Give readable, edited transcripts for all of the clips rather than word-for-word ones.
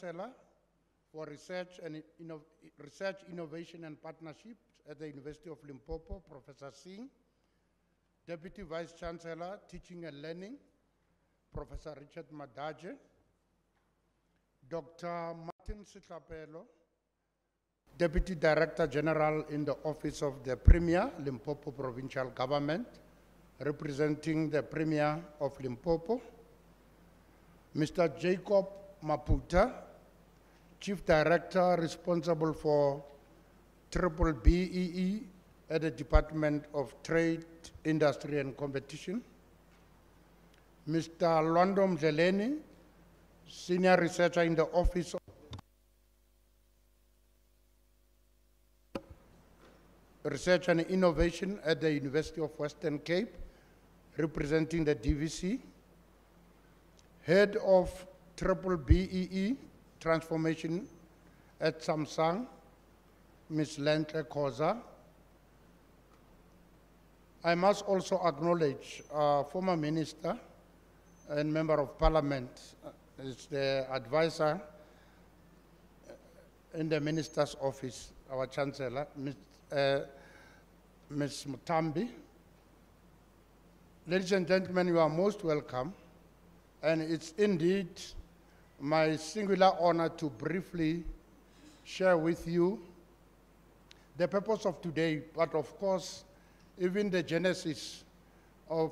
Chancellor for Research, Innovation and Partnerships at the University of Limpopo, Professor Singh. Deputy Vice Chancellor, Teaching and Learning, Professor Richard Madaje. Dr. Martin Sitlapelo, Deputy Director General in the Office of the Premier, Limpopo Provincial Government, representing the Premier of Limpopo. Mr. Jacob Maputa, Chief Director responsible for BBEE at the Department of Trade, Industry and Competition. Mr. Londo Mzeleni, Senior Researcher in the Office of Research and Innovation at the University of Western Cape, representing the DVC. Head of BBEE Transformation at Samsung, Ms. Lentle Koza. I must also acknowledge former Minister and Member of Parliament, is the advisor in the Minister's Office, our Chancellor, Ms. Mutambi. Ladies and gentlemen, you are most welcome, and it's indeed my singular honor to briefly share with you the purpose of today, but of course, even the genesis of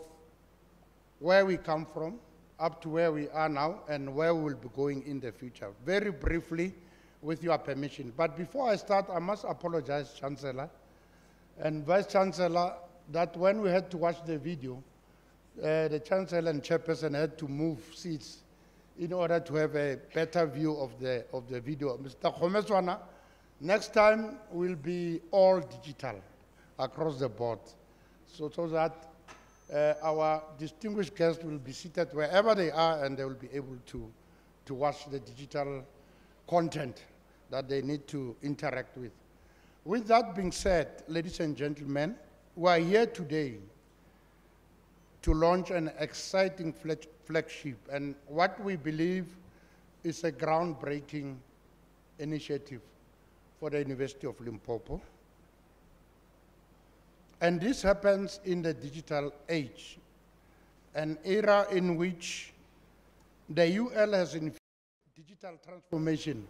where we come from, up to where we are now, and where we will be going in the future. Very briefly, with your permission. But before I start, I must apologize, Chancellor and Vice Chancellor, that when we had to watch the video, the Chancellor and Chairperson had to move seats in order to have a better view of the video. Mr. Khomeswana, next time will be all digital across the board, so that our distinguished guests will be seated wherever they are, and they will be able to watch the digital content that they need to interact with. With that being said, ladies and gentlemen, we are here today to launch an exciting flagship and what we believe is a groundbreaking initiative for the University of Limpopo. And this happens in the digital age, an era in which the UL has infused digital transformation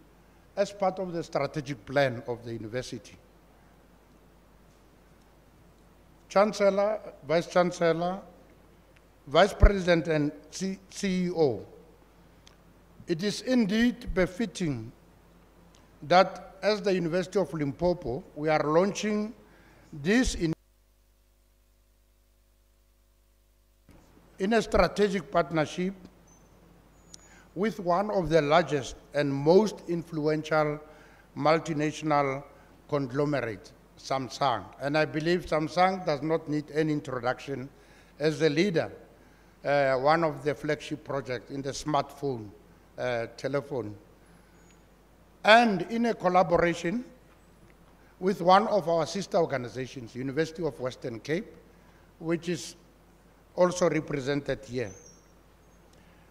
as part of the strategic plan of the university. Chancellor, Vice Chancellor, Vice President and CEO, it is indeed befitting that as the University of Limpopo, we are launching this in a strategic partnership with one of the largest and most influential multinational conglomerates, Samsung. And I believe Samsung does not need any introduction as the leader, one of the flagship projects in the smartphone, telephone. And in a collaboration with one of our sister organizations, University of Western Cape, which is also represented here.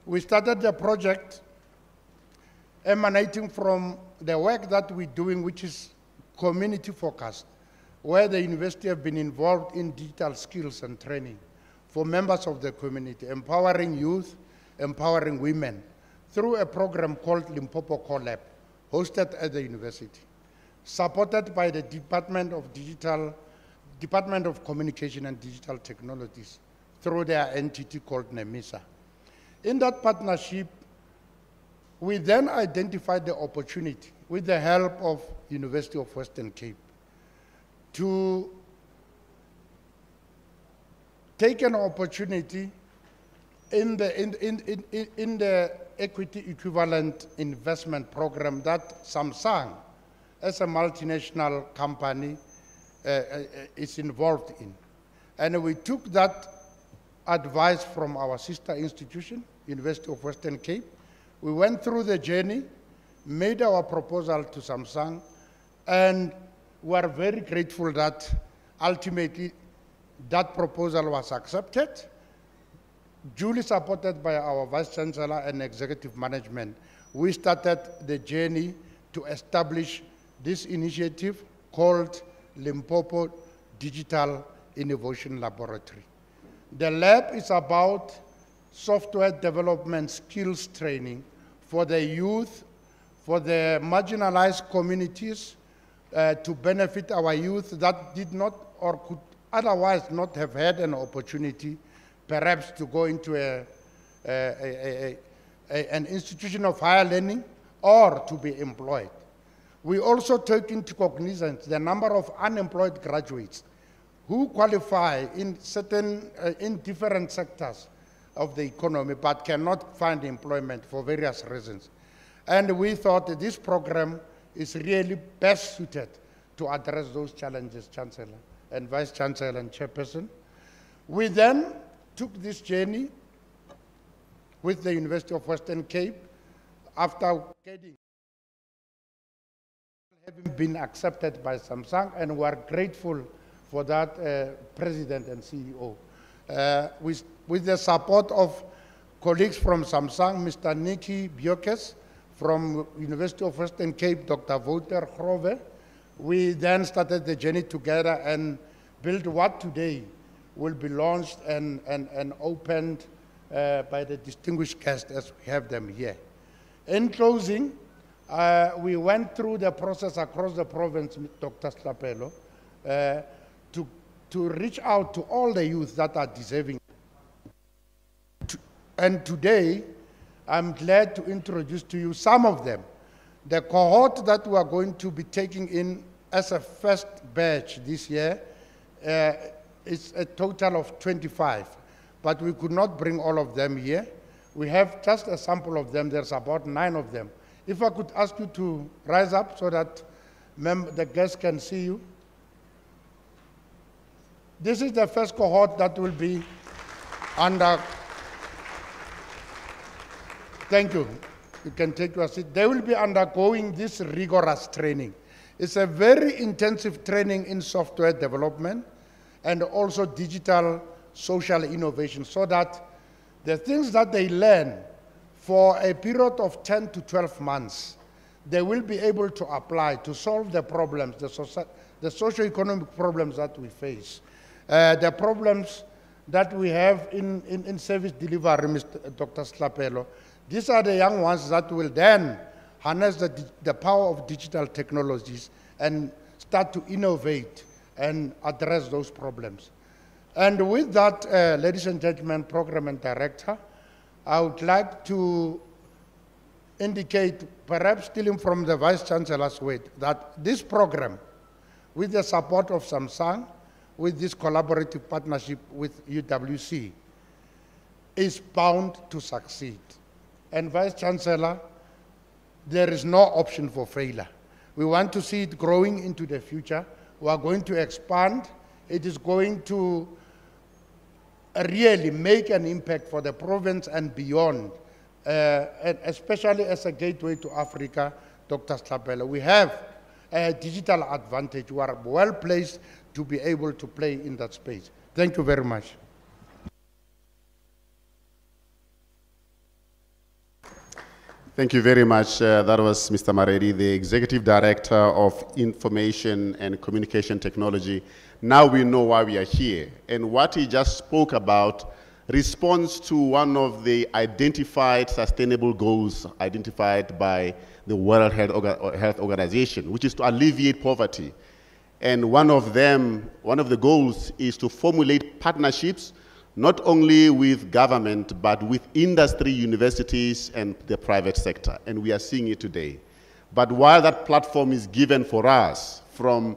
We started the project emanating from the work that we're doing, which is community focused, where the university have been involved in digital skills and training for members of the community, empowering youth, empowering women, through a program called Limpopo Collab, hosted at the university, supported by the Department of Communication and Digital Technologies, through their entity called NEMISA. In that partnership, we then identified the opportunity, with the help of University of Western Cape, to take an opportunity in the equity equivalent investment program that Samsung, as a multinational company, is involved in. And we took that advice from our sister institution, University of Western Cape. We went through the journey, made our proposal to Samsung, and we are very grateful that ultimately that proposal was accepted, duly supported by our Vice Chancellor and Executive Management, we started the journey to establish this initiative called Limpopo Digital Innovation Laboratory. The lab is about software development skills training for the youth, for the marginalized communities, to benefit our youth that did not or could otherwise not have had an opportunity, perhaps to go into an institution of higher learning or to be employed. We also take into cognizance the number of unemployed graduates who qualify in different sectors of the economy but cannot find employment for various reasons. And we thought that this program is really best suited to address those challenges, Chancellor and Vice Chancellor and Chairperson. We then took this journey with the University of Western Cape after having been accepted by Samsung, and we are grateful for that, President and CEO. With the support of colleagues from Samsung, Mr. Nicky Biokes, from University of Western Cape, Dr. Wouter Grove, we then started the journey together and built what today will be launched and opened by the distinguished guests as we have them here. In closing, we went through the process across the province, Dr. Slapelo, to reach out to all the youth that are deserving. And today, I'm glad to introduce to you some of them. The cohort that we are going to be taking in as a first batch this year is a total of 25, but we could not bring all of them here. We have just a sample of them. There's about 9 of them. If I could ask you to rise up so that the guests can see you. This is the first cohort that will be under. Thank you. You can take your seat. They will be undergoing this rigorous training. It's a very intensive training in software development and also digital social innovation, so that the things that they learn for a period of 10 to 12 months, they will be able to apply to solve the problems, the socio-economic problems that we face, the problems that we have in service delivery, Dr. Slapelo. These are the young ones that will then harness the power of digital technologies and start to innovate and address those problems. And with that, ladies and gentlemen, Program and Director, I would like to indicate, perhaps stealing from the Vice Chancellor's word, that this program, with the support of Samsung, with this collaborative partnership with UWC, is bound to succeed. And Vice Chancellor, there is no option for failure. We want to see it growing into the future. We are going to expand. It is going to really make an impact for the province and beyond, and especially as a gateway to Africa, Dr. Slapelo. We have a digital advantage. We are well placed to be able to play in that space. Thank you very much. Thank you very much. That was Mr. Maredi, the Executive Director of Information and Communication Technology. Now we know why we are here. And what he just spoke about responds to one of the identified sustainable goals identified by the World Health Organization, which is to alleviate poverty. And one of the goals is to formulate partnerships not only with government, but with industry, universities, and the private sector. And we are seeing it today. But while that platform is given for us from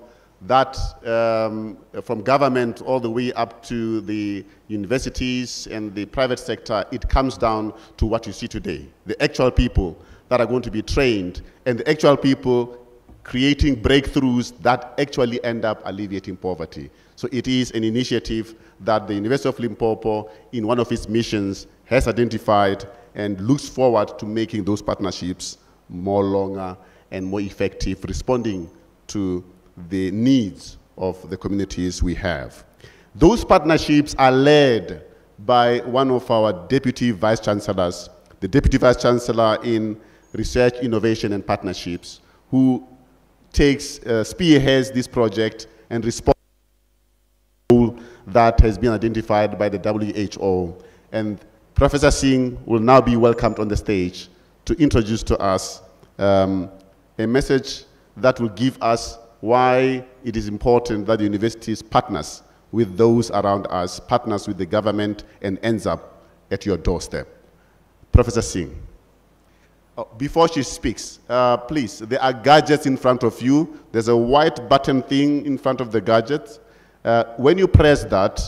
government all the way up to the universities and the private sector, it comes down to what you see today. The actual people that are going to be trained and the actual people creating breakthroughs that actually end up alleviating poverty. So it is an initiative that the University of Limpopo, in one of its missions, has identified and looks forward to making those partnerships more longer and more effective, responding to the needs of the communities we have. Those partnerships are led by one of our Deputy Vice Chancellors, the Deputy Vice Chancellor in research, innovation, and partnerships, who spearheads this project and responds to the goal that has been identified by the WHO. And Professor Singh will now be welcomed on the stage to introduce to us a message that will give us why it is important that the universities partners with those around us, partners with the government, and ends up at your doorstep. Professor Singh. Before she speaks, please, there are gadgets in front of you. There's a white button thing in front of the gadget. When you press that,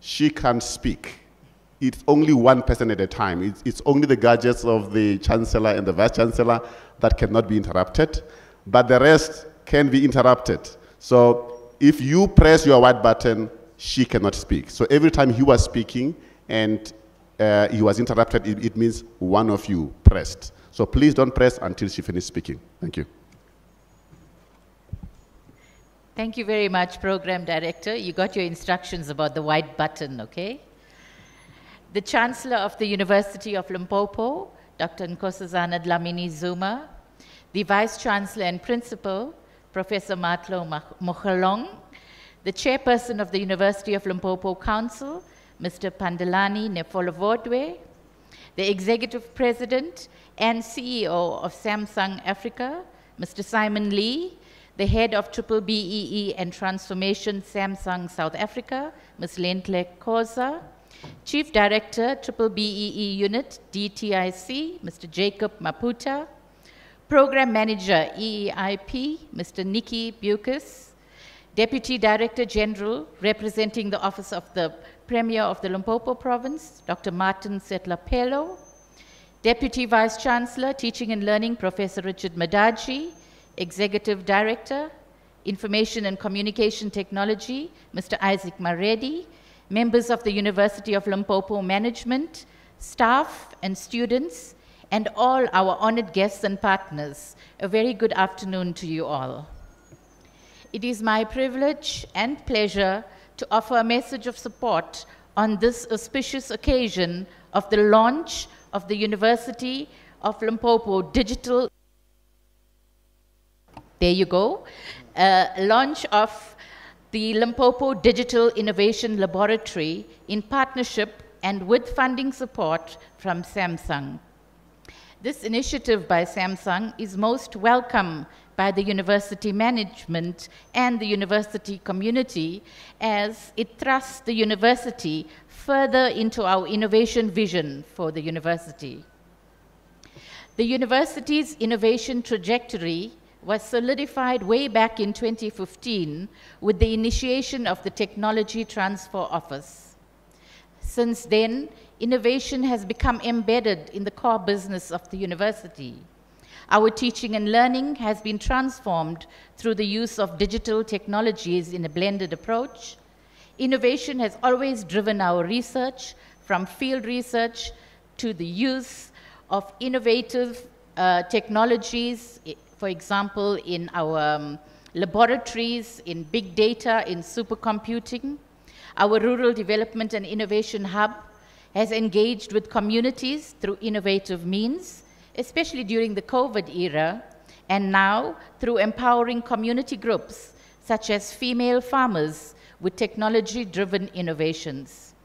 she can speak. It's only one person at a time. It's only the gadgets of the Chancellor and the Vice-Chancellor that cannot be interrupted, but the rest can be interrupted. So if you press your white button, she cannot speak. So every time he was speaking and he was interrupted, it means one of you pressed. So please don't press until she finishes speaking. Thank you. Thank you very much, Program Director. You got your instructions about the white button, okay? The Chancellor of the University of Limpopo, Dr. Nkosazana Dlamini Zuma, the Vice Chancellor and Principal, Professor Matlo Mokhalong, the Chairperson of the University of Limpopo Council, Mr. Pandelani Nefolovodwe, the Executive President and CEO of Samsung Africa, Mr. Simon Lee, the Head of BEE and Transformation Samsung South Africa, Ms. Lentle Khoza, Chief Director BEE Unit DTIC, Mr. Jacob Maputa, Program Manager EEIP, Mr. Nikki Bucas, Deputy Director General representing the Office of the Premier of the Limpopo Province, Dr. Martin Setlapelo, Deputy Vice Chancellor, Teaching and Learning, Professor Richard Madaji, Executive Director, Information and Communication Technology, Mr. Isaac Maredi, members of the University of Limpopo management, staff and students, and all our honored guests and partners. A very good afternoon to you all. It is my privilege and pleasure to offer a message of support on this auspicious occasion of the launch of the University of Limpopo Digital. There you go. Launch of the Limpopo Digital Innovation Laboratory in partnership and with funding support from Samsung. This initiative by Samsung is most welcome by the university management and the university community as it thrusts the university further into our innovation vision for the university. The university's innovation trajectory was solidified way back in 2015 with the initiation of the Technology Transfer Office. Since then, innovation has become embedded in the core business of the university. Our teaching and learning has been transformed through the use of digital technologies in a blended approach. Innovation has always driven our research, from field research to the use of innovative technologies, for example, in our laboratories, in big data, in supercomputing. Our Rural Development and Innovation Hub has engaged with communities through innovative means, especially during the COVID era, and now through empowering community groups, such as female farmers, with technology-driven innovations.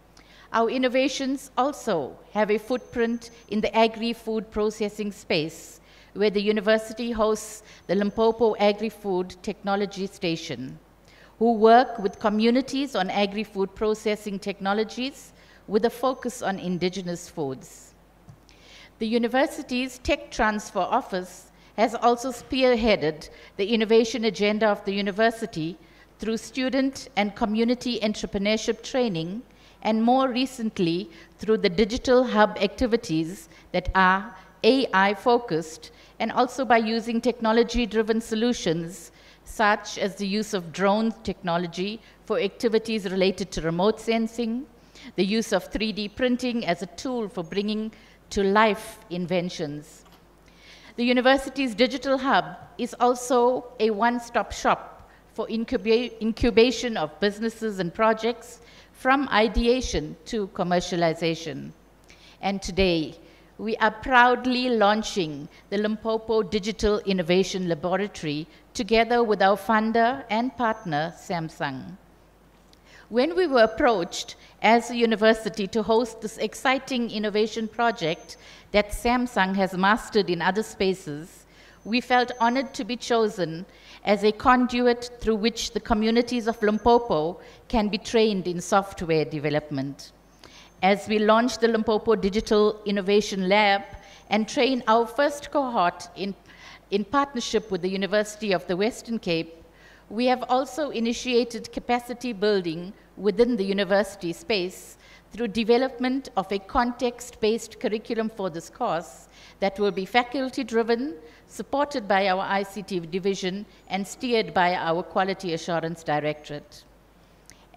Our innovations also have a footprint in the agri-food processing space, where the university hosts the Limpopo Agri-Food Technology Station, who work with communities on agri-food processing technologies with a focus on indigenous foods. The university's Tech Transfer Office has also spearheaded the innovation agenda of the university through student and community entrepreneurship training, and more recently through the digital hub activities that are AI-focused, and also by using technology-driven solutions such as the use of drone technology for activities related to remote sensing, the use of 3D printing as a tool for bringing to life inventions. The university's digital hub is also a one-stop shop for incubation of businesses and projects from ideation to commercialization. And today, we are proudly launching the Limpopo Digital Innovation Laboratory together with our funder and partner, Samsung. When we were approached as a university to host this exciting innovation project that Samsung has mastered in other spaces, we felt honored to be chosen as a conduit through which the communities of Limpopo can be trained in software development. As we launch the Limpopo Digital Innovation Lab and train our first cohort in partnership with the University of the Western Cape, we have also initiated capacity building within the university space through development of a context-based curriculum for this course that will be faculty-driven, supported by our ICT division, and steered by our Quality Assurance Directorate.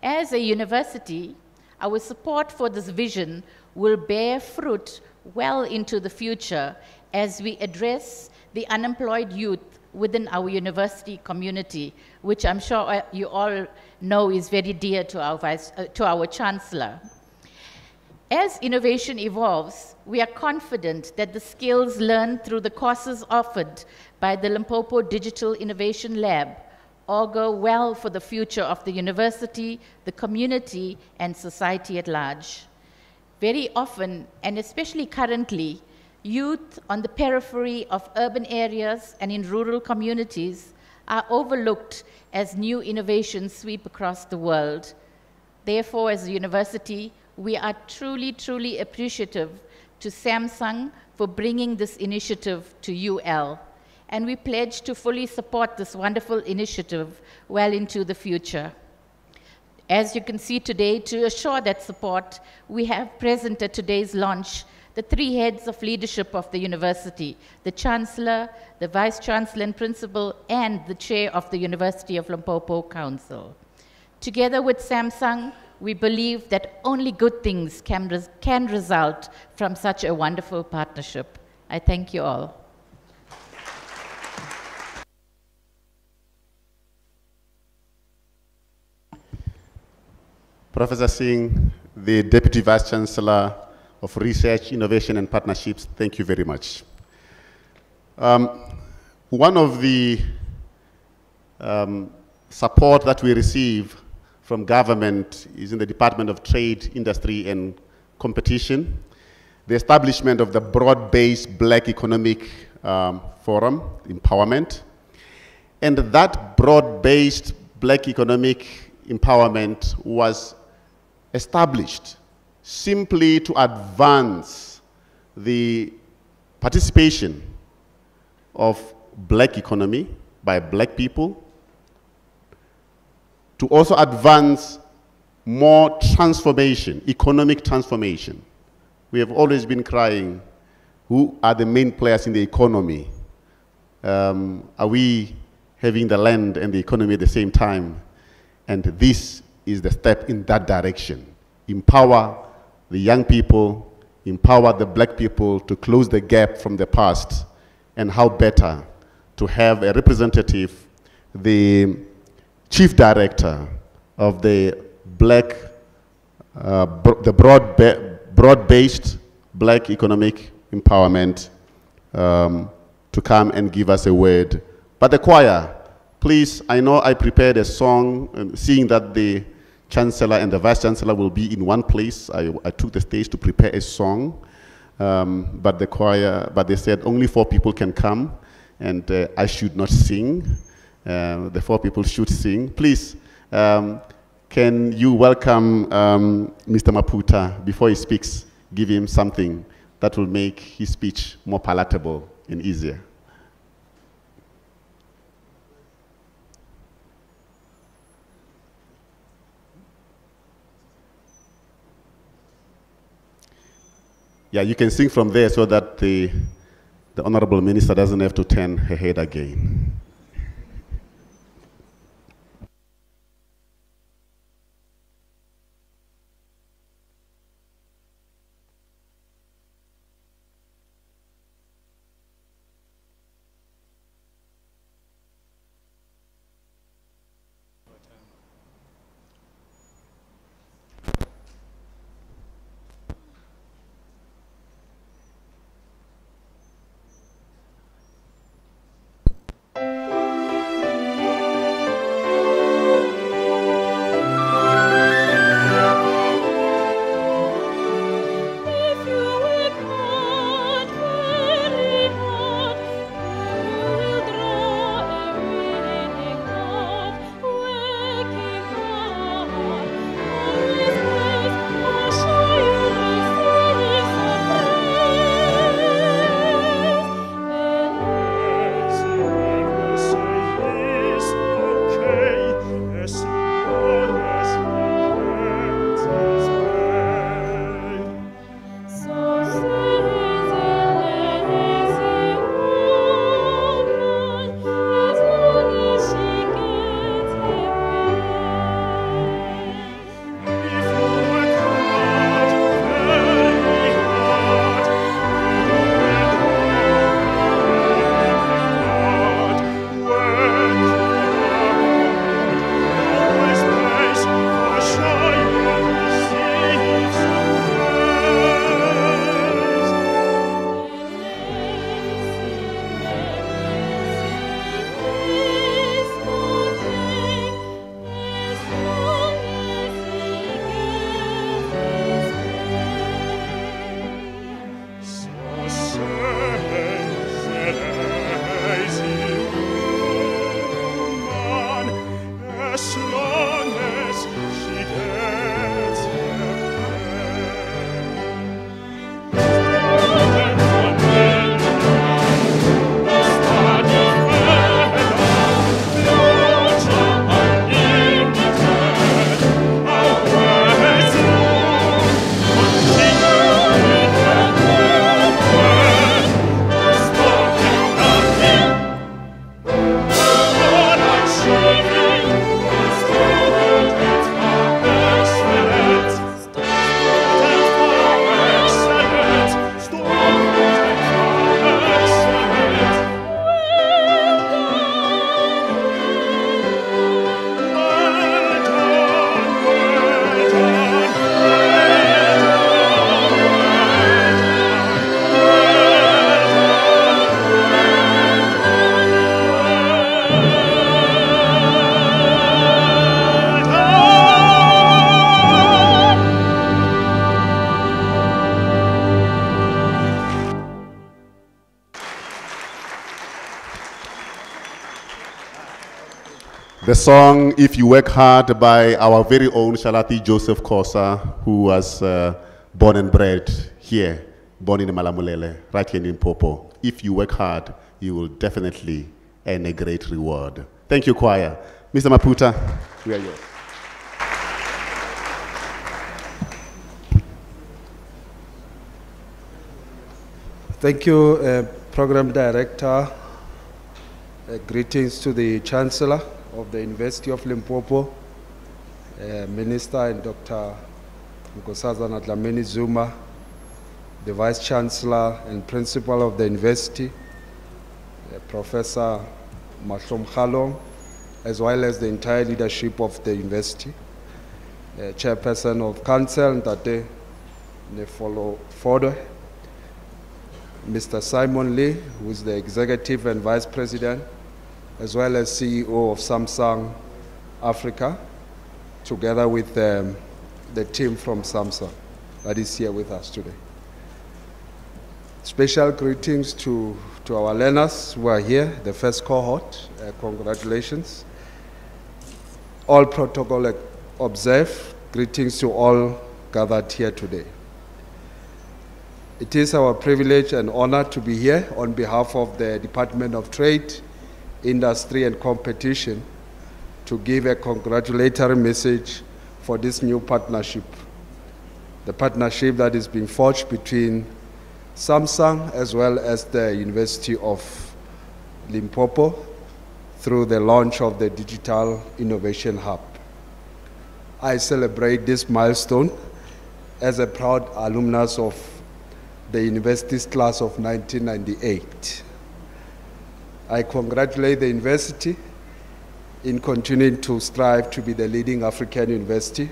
As a university, our support for this vision will bear fruit well into the future as we address the unemployed youth within our university community, which I'm sure you all know is very dear to our Chancellor. As innovation evolves, we are confident that the skills learned through the courses offered by the Limpopo Digital Innovation Lab augur well for the future of the university, the community, and society at large. Very often, and especially currently, youth on the periphery of urban areas and in rural communities are overlooked as new innovations sweep across the world. Therefore, as a university, we are truly, truly appreciative to Samsung for bringing this initiative to UL. And we pledge to fully support this wonderful initiative well into the future. As you can see today, to assure that support, we have present at today's launch the three heads of leadership of the university, the Chancellor, the Vice Chancellor and Principal, and the Chair of the University of Limpopo Council. Together with Samsung, we believe that only good things can result from such a wonderful partnership. I thank you all. Professor Singh, the Deputy Vice Chancellor of Research, Innovation and Partnerships, thank you very much. One of the support that we receive from government is in the Department of Trade, Industry and Competition, the establishment of the broad-based Black Economic Forum, Empowerment. And that broad-based Black Economic Empowerment was established simply to advance the participation of Black economy by Black people, to also advance more transformation, economic transformation. We have always been crying, who are the main players in the economy? Are we having the land and the economy at the same time? And this is the step in that direction. Empower the young people, empower the Black people to close the gap from the past, and how better to have a representative, the Chief Director of the broad-based Black Economic Empowerment to come and give us a word. But the choir, please, I know I prepared a song, seeing that the Chancellor and the Vice Chancellor will be in one place. I took the stage to prepare a song, but the choir, but they said only 4 people can come, and I should not sing. The 4 people should sing. Please, can you welcome Mr. Maputa before he speaks? Give him something that will make his speech more palatable and easier. Yeah, you can sing from there so that the Honorable Minister doesn't have to turn her head again. The song If You Work Hard by our very own Shalati Joseph Kosa, who was born and bred here, born in Malamulele, right here in Limpopo. If you work hard, you will definitely earn a great reward. Thank you, choir. Mr. Maputa, we are yours. Thank you, Program Director. Greetings to the Chancellor of the University of Limpopo, Minister and Dr. Nkosazana Dlamini Zuma, the Vice Chancellor and Principal of the University, Professor Mahlom Khalong, as well as the entire leadership of the University, Chairperson of Council, Ntate Nefolo Fodo, Mr. Simon Lee, who is the Executive and Vice President, as well as CEO of Samsung Africa, together with the team from Samsung that is here with us today. Special greetings to our learners who are here, the first cohort. Congratulations. All protocol observed. Greetings to all gathered here today. It is our privilege and honor to be here on behalf of the Department of Trade, Industry and Competition to give a congratulatory message for this new partnership. The partnership that is being forged between Samsung as well as the University of Limpopo through the launch of the Digital Innovation Hub. I celebrate this milestone as a proud alumnus of the university's class of 1998. I congratulate the university in continuing to strive to be the leading African university,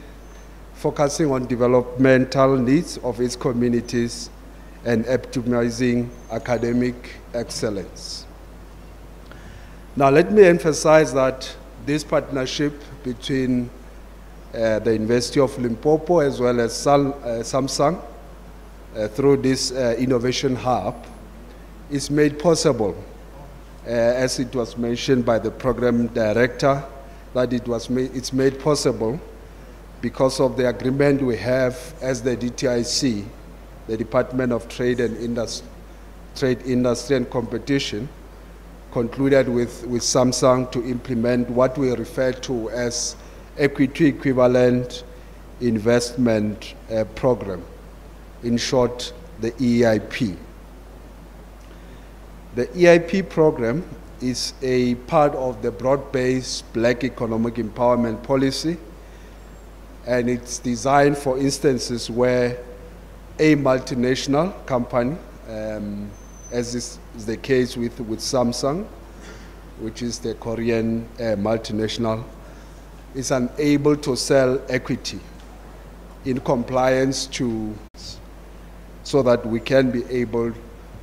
focusing on developmental needs of its communities and optimizing academic excellence. Now let me emphasize that this partnership between the University of Limpopo as well as Samsung through this innovation hub is made possible, as it was mentioned by the program director, that it's made possible because of the agreement we have as the DTIC, the Department of Trade Industry and Competition, concluded with Samsung to implement what we refer to as equity equivalent investment program. In short, the EIP. The EIP program is a part of the broad-based Black economic empowerment policy, and it's designed for instances where a multinational company, as is the case with Samsung, which is the Korean multinational, is unable to sell equity in compliance so that we can be able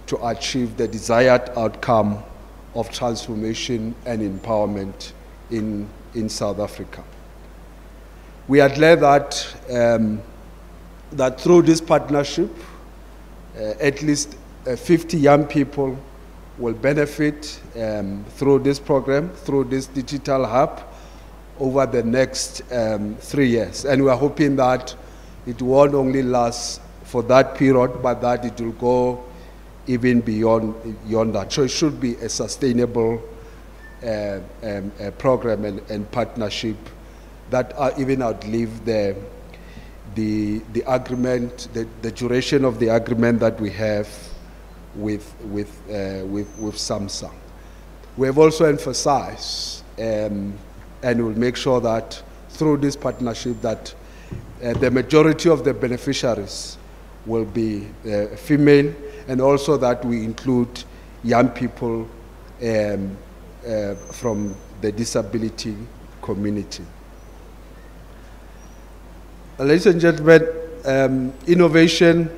to achieve the desired outcome of transformation and empowerment in South Africa. We are glad that through this partnership, at least 50 young people will benefit through this program, through this digital hub, over the next 3 years. And we are hoping that it won't only last for that period, but that it will go even beyond that. So it should be a sustainable program and partnership that even outlive the agreement, the duration of the agreement that we have with Samsung. We have also emphasized and we'll make sure that through this partnership that the majority of the beneficiaries will be female, and also that we include young people from the disability community. Ladies and gentlemen, innovation,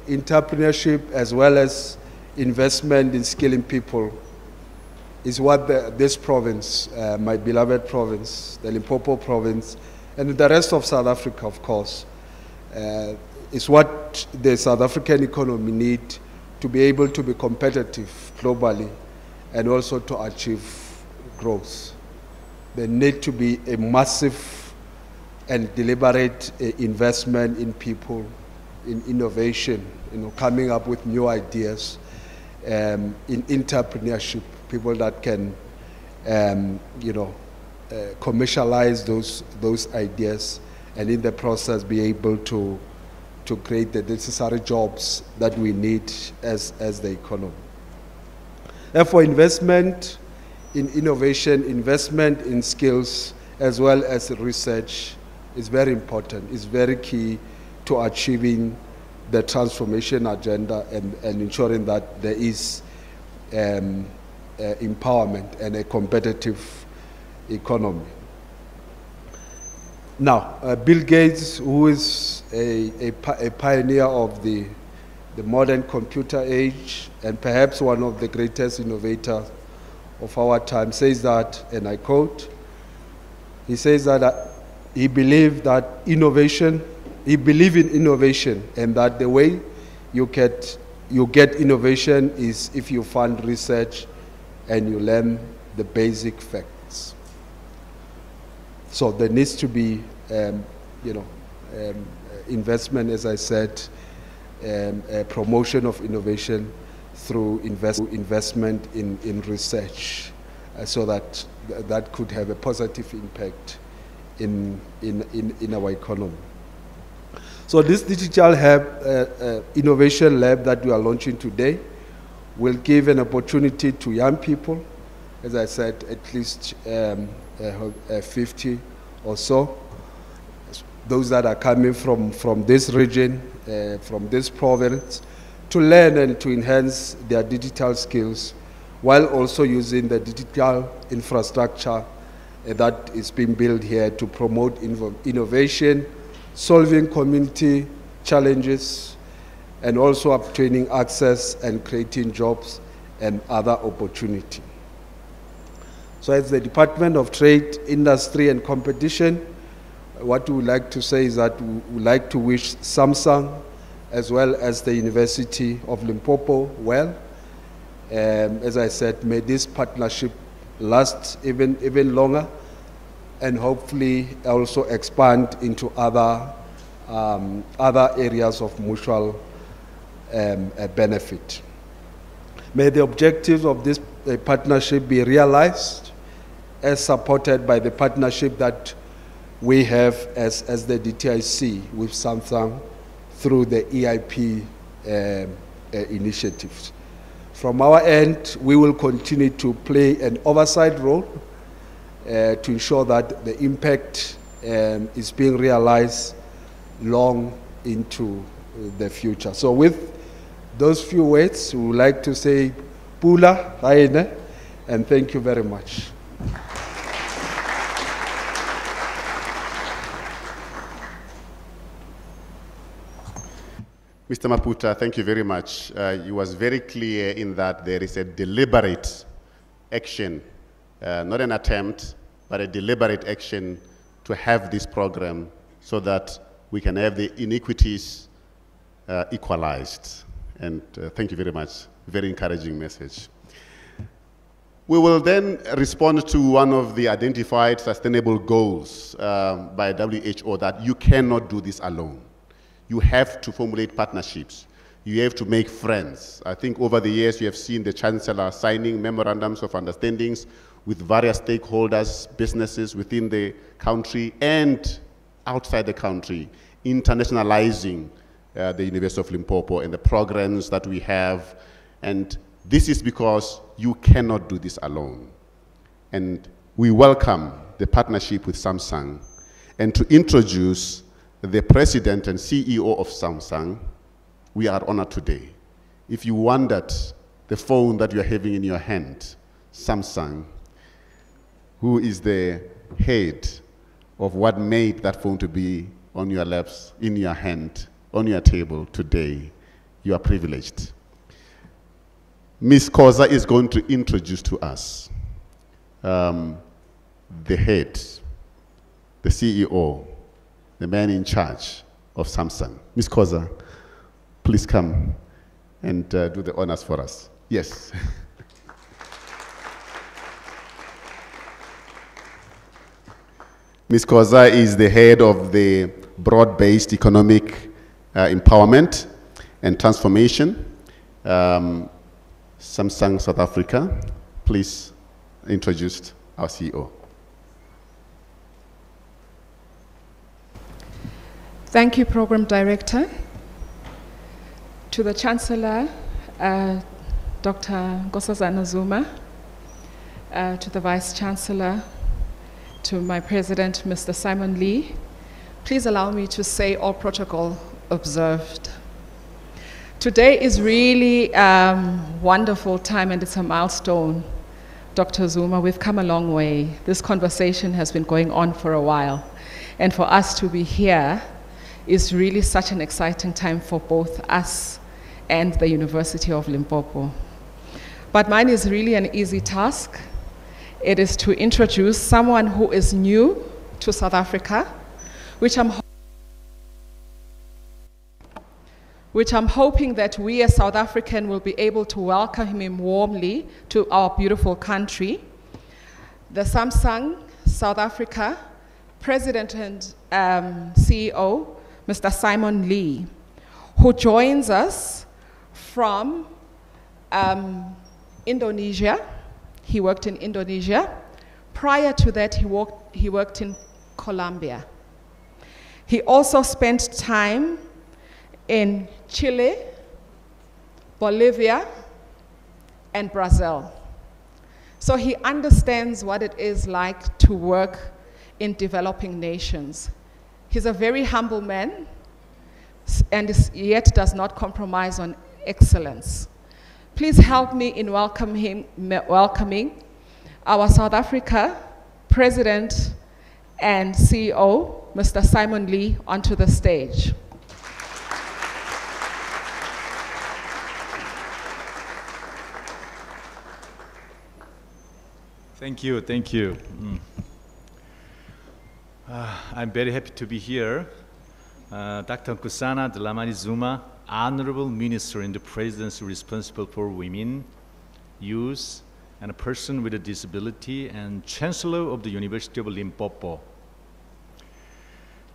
entrepreneurship, as well as investment in skilling people is what this province, my beloved province, the Limpopo province, and the rest of South Africa, of course, is what the South African economy needs to be able to be competitive globally and also to achieve growth. there need to be a massive and deliberate investment in people, in innovation, coming up with new ideas, in entrepreneurship, people that can, commercialize those ideas, and in the process be able to create the necessary jobs that we need as the economy. Therefore, investment in innovation, investment in skills, as well as research is very important, is very key to achieving the transformation agenda and ensuring that there is empowerment and a competitive economy. Now, Bill Gates, who is a pioneer of the modern computer age and perhaps one of the greatest innovators of our time, says that, and I quote, he says that he believed that innovation, he believed in innovation, and that the way you get innovation is if you fund research and you learn the basic facts. So there needs to be, investment, as I said, promotion of innovation through investment in research, so that could have a positive impact in our economy. So this digital hub, innovation lab that we are launching today will give an opportunity to young people, as I said, at least 50 or so, those that are coming from this region, from this province, to learn and to enhance their digital skills while also using the digital infrastructure that is being built here to promote innovation, solving community challenges, and also obtaining access and creating jobs and other opportunity. So as the Department of Trade, Industry and Competition, what we would like to say is that we would like to wish Samsung as well as the University of Limpopo well. As I said, may this partnership last even longer, and hopefully also expand into other areas of mutual benefit. May the objectives of this partnership be realized as supported by the partnership that we have as the DTIC with Samsung through the EIP initiatives. From our end, we will continue to play an oversight role to ensure that the impact is being realized long into the future. So with those few words, we would like to say Pula, Haine, and thank you very much. Mr. Maputa, thank you very much. You was very clear in that there is a deliberate action, not an attempt, but a deliberate action to have this program so that we can have the inequities equalized. And thank you very much. Very encouraging message. We will then respond to one of the identified sustainable goals by WHO, that you cannot do this alone. You have to formulate partnerships. You have to make friends. I think over the years you have seen the Chancellor signing memorandums of understandings with various stakeholders, businesses within the country and outside the country, internationalizing the University of Limpopo and the programs that we have. And this is because you cannot do this alone. And we welcome the partnership with Samsung. And to introduce the President and CEO of Samsung, we are honored today. If you wondered the phone that you're having in your hand, Samsung, who is the head of what made that phone to be on your laps, in your hand, on your table today, you are privileged. Ms. Koza is going to introduce to us the head, the CEO, the man in charge of Samsung. Ms. Koza, please come and do the honors for us. Yes. Ms. Koza is the head of the broad-based economic empowerment and transformation, Samsung South Africa. Please introduce our CEO. Thank you, Program Director. To the Chancellor, Dr. Nkosazana Zuma, to the Vice Chancellor, to my President, Mr. Simon Lee, please allow me to say all protocol observed. Today is really a wonderful time and it's a milestone. Dr. Zuma, we've come a long way. This conversation has been going on for a while. And for us to be here is really such an exciting time for both us and the University of Limpopo. But mine is really an easy task. It is to introduce someone who is new to South Africa, which I'm hoping that we as South African will be able to welcome him warmly to our beautiful country. The Samsung South Africa President and CEO, Mr. Simon Lee, who joins us from Indonesia. He worked in Indonesia. Prior to that, he worked in Colombia. He also spent time in Chile, Bolivia, and Brazil. So he understands what it is like to work in developing nations. He's a very humble man, and yet does not compromise on excellence. Please help me in welcoming our South Africa President and CEO, Mr. Simon Lee, onto the stage. Thank you, thank you. I'm very happy to be here. Dr. Nkosazana Dlamini Zuma, Honorable Minister in the Presidency responsible for women, youth, and a person with a disability, and Chancellor of the University of Limpopo.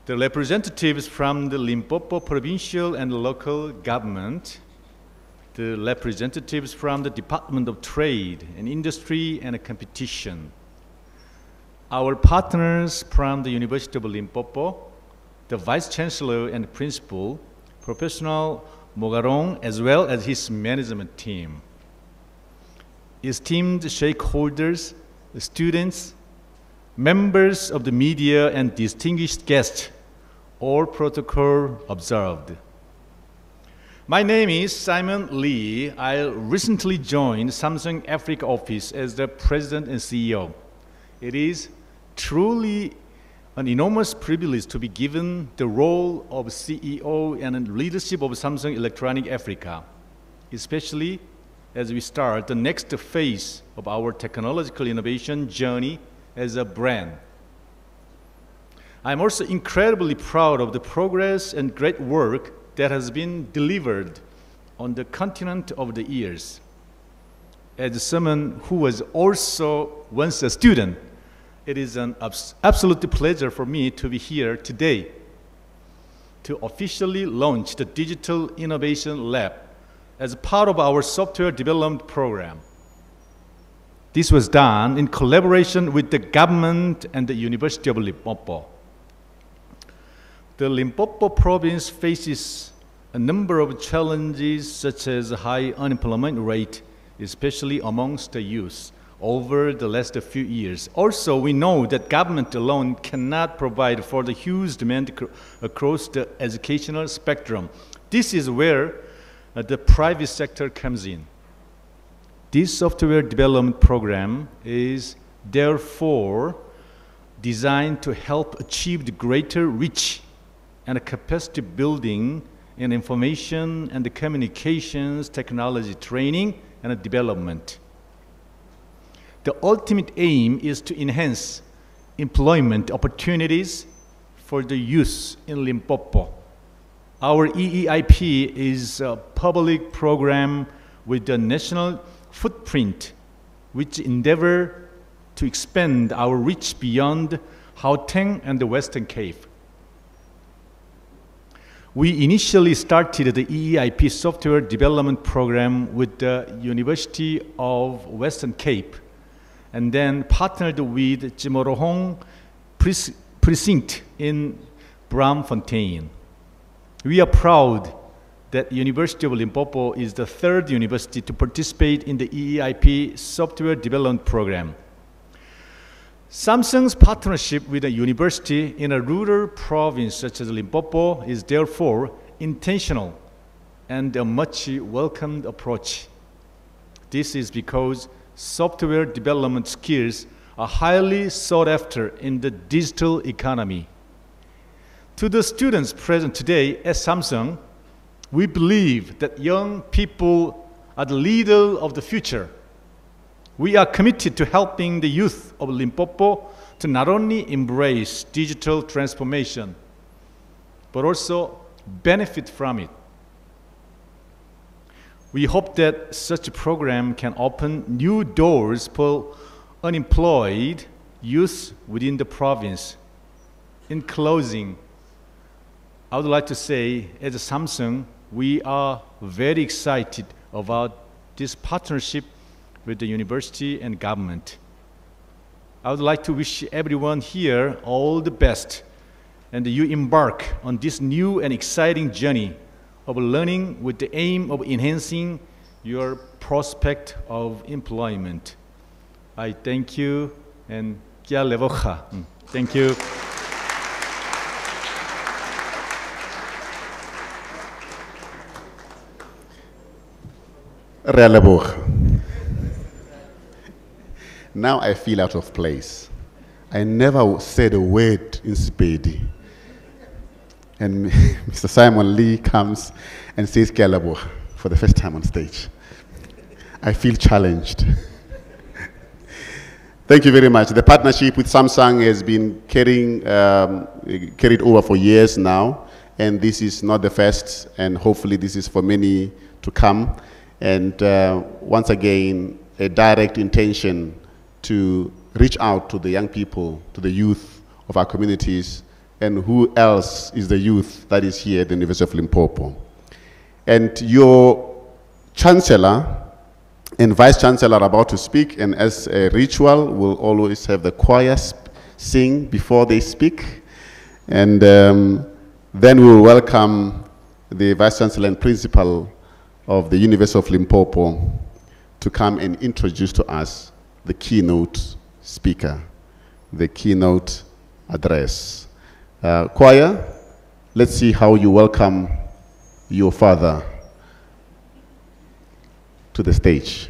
The representatives from the Limpopo provincial and local government, the representatives from the Department of Trade and Industry and Competition, our partners from the University of Limpopo, the Vice Chancellor and Principal, Professor Mogarong, as well as his management team. Esteemed stakeholders, students, members of the media, and distinguished guests, all protocol observed. My name is Simon Lee. I recently joined Samsung Africa office as the President and CEO. It is truly an enormous privilege to be given the role of CEO and leadership of Samsung Electronics Africa, especially as we start the next phase of our technological innovation journey as a brand. I'm also incredibly proud of the progress and great work that has been delivered on the continent over the years. As someone who was also once a student, it is an absolute pleasure for me to be here today to officially launch the Digital Innovation Lab as part of our software development program. This was done in collaboration with the government and the University of Limpopo. The Limpopo province faces a number of challenges such as a high unemployment rate, especially amongst the youth, over the last few years. Also, we know that government alone cannot provide for the huge demand across the educational spectrum. This is where the private sector comes in. This software development program is therefore designed to help achieve the greater reach and capacity building in information and the communications technology training and development. The ultimate aim is to enhance employment opportunities for the youth in Limpopo. Our EEIP is a public program with a national footprint which endeavor to expand our reach beyond Gauteng, and the Western Cape. We initially started the EEIP software development program with the University of Western Cape, and then partnered with Jimorohong Precinct in Braamfontein. We are proud that University of Limpopo is the third university to participate in the EEIP software development program. Samsung's partnership with a university in a rural province such as Limpopo is therefore intentional and a much welcomed approach. This is because software development skills are highly sought after in the digital economy. To the students present today at Samsung, we believe that young people are the leader of the future. We are committed to helping the youth of Limpopo to not only embrace digital transformation, but also benefit from it. We hope that such a program can open new doors for unemployed youth within the province. In closing, I would like to say, as a Samsung, we are very excited about this partnership with the university and government. I would like to wish everyone here all the best, and you embark on this new and exciting journey of learning with the aim of enhancing your prospect of employment. I thank you, and kia levocha. Thank you. Re a leboga. Now I feel out of place. I never said a word in Sepedi. And Mr. Simon Lee comes and says "Kia leboga" for the first time on stage. I feel challenged. Thank you very much. The partnership with Samsung has been carried over for years now, and this is not the first, and hopefully this is for many to come. And once again, a direct intention to reach out to the young people, to the youth of our communities, and who else is the youth that is here at the University of Limpopo. And your Chancellor and Vice-Chancellor are about to speak, and as a ritual, we'll always have the choir sing before they speak. And then we'll welcome the Vice-Chancellor and Principal of the University of Limpopo to come and introduce to us the keynote speaker, the keynote address. Choir, let's see how you welcome your father to the stage.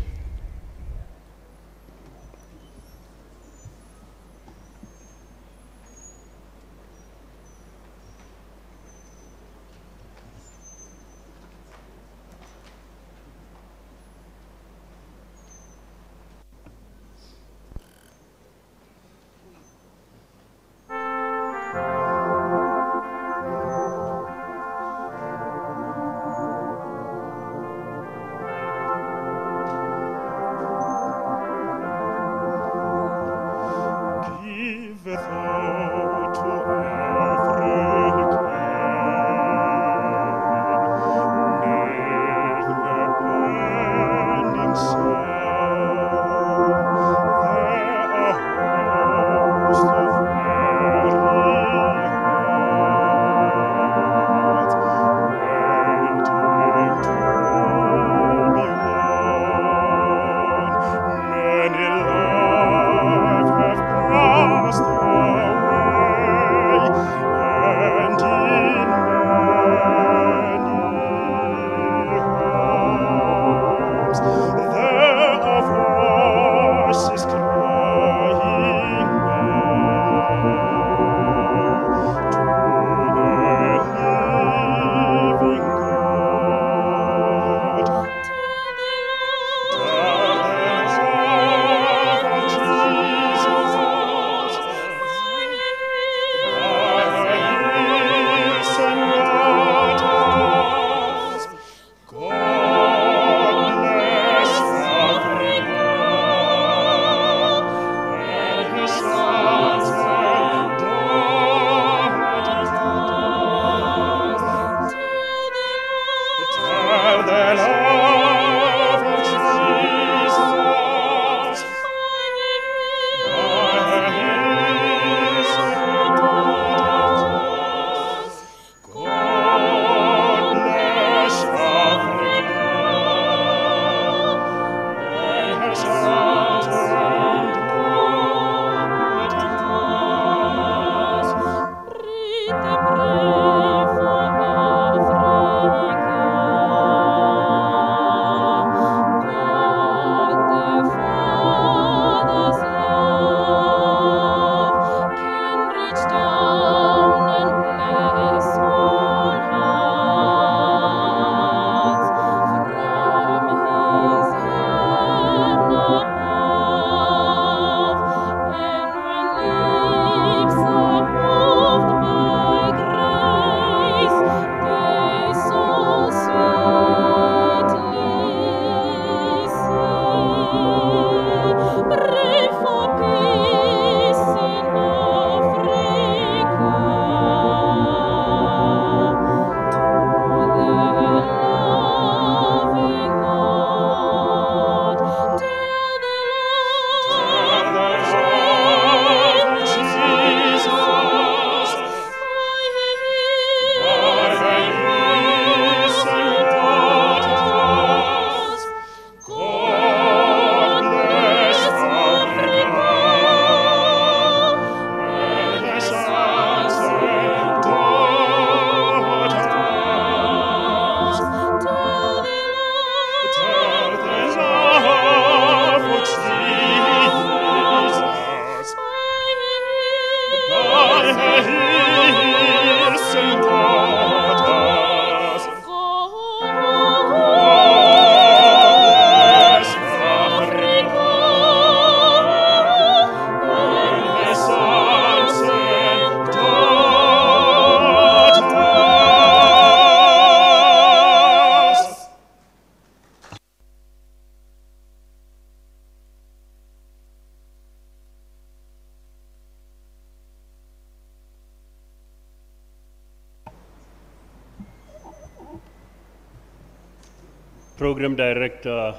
Program Director,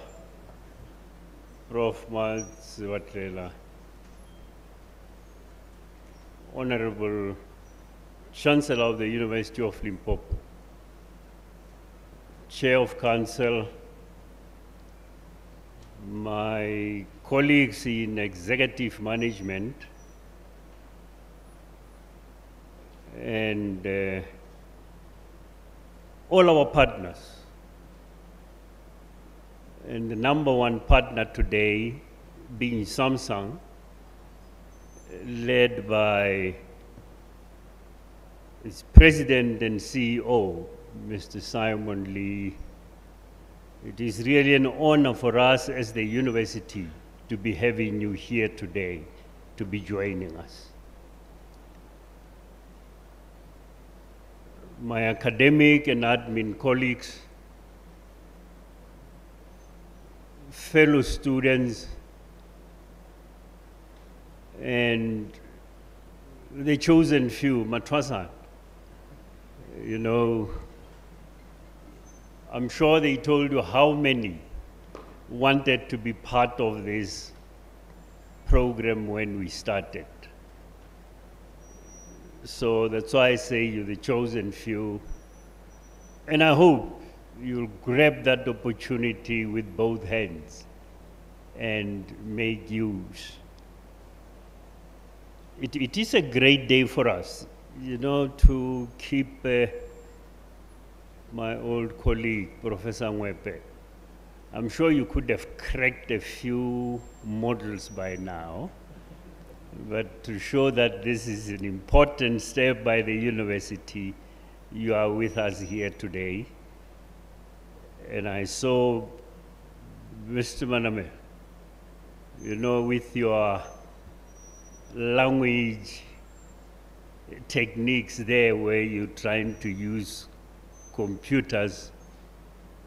Prof. Matswatlela, Honorable Chancellor of the University of Limpopo, Chair of Council, my colleagues in executive management, and all our partners. And the number one partner today being Samsung, led by its President and CEO, Mr. Simon Lee. It is really an honor for us as the university to be having you here today, to be joining us. My academic and admin colleagues, fellow students, and the chosen few, Matwasan. You know, I'm sure they told you how many wanted to be part of this program when we started. So that's why I say you're the chosen few. And I hope you'll grab that opportunity with both hands and make use. It is a great day for us, you know, to keep my old colleague, Professor Ngwepe. I'm sure you could have cracked a few models by now, but to show that this is an important step by the university, you are with us here today. And I saw Mr. Maname, you know, with your language techniques there where you're trying to use computers.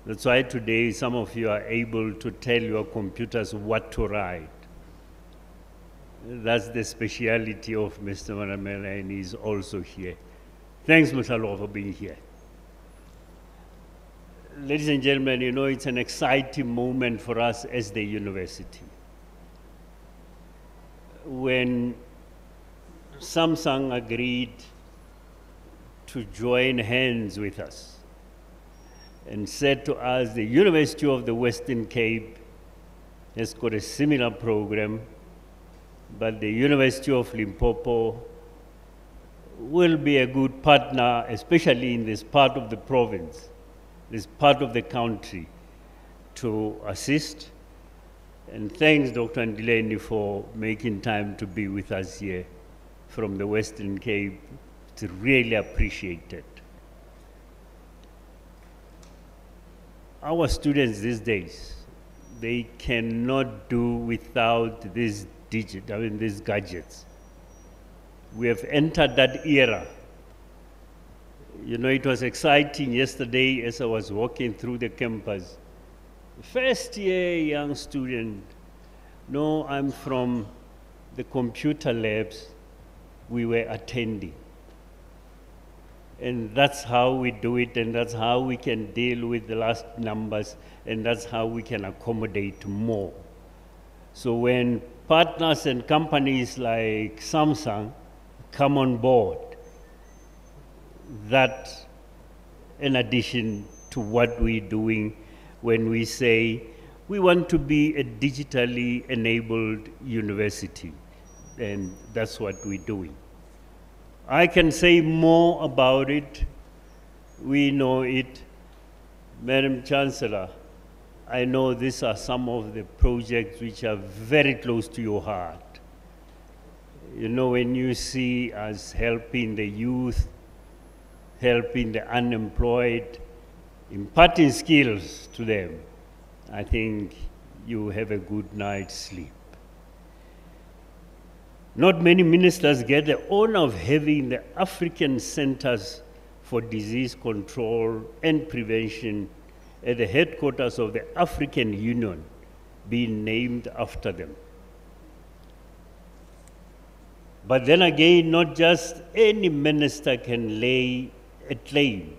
That's why today some of you are able to tell your computers what to write. That's the speciality of Mr. Manamela, and he's also here. Thanks, Mr. Law, for being here. Ladies and gentlemen, you know, it's an exciting moment for us as the university. When Samsung agreed to join hands with us and said to us, the University of the Western Cape has got a similar program, but the University of Limpopo will be a good partner, especially in this part of the province, this part of the country, to assist. And thanks, Dr. Ndileni, for making time to be with us here from the Western Cape. It's really appreciated. Our students these days, they cannot do without these these gadgets. We have entered that era. You know, it was exciting yesterday as I was walking through the campus. First year young student, no, I'm from the computer labs we were attending. And that's how we do it, and that's how we can deal with the last numbers, and that's how we can accommodate more. So when partners and companies like Samsung come on board, that in addition to what we're doing when we say we want to be a digitally enabled university, and that's what we're doing. I can say more about it. We know it. Madam Chancellor, I know these are some of the projects which are very close to your heart. You know, when you see us helping the youth, helping the unemployed, imparting skills to them, I think you have a good night's sleep. Not many ministers get the honor of having the African Centers for Disease Control and Prevention at the headquarters of the African Union being named after them. But then again, not just any minister can lay a claim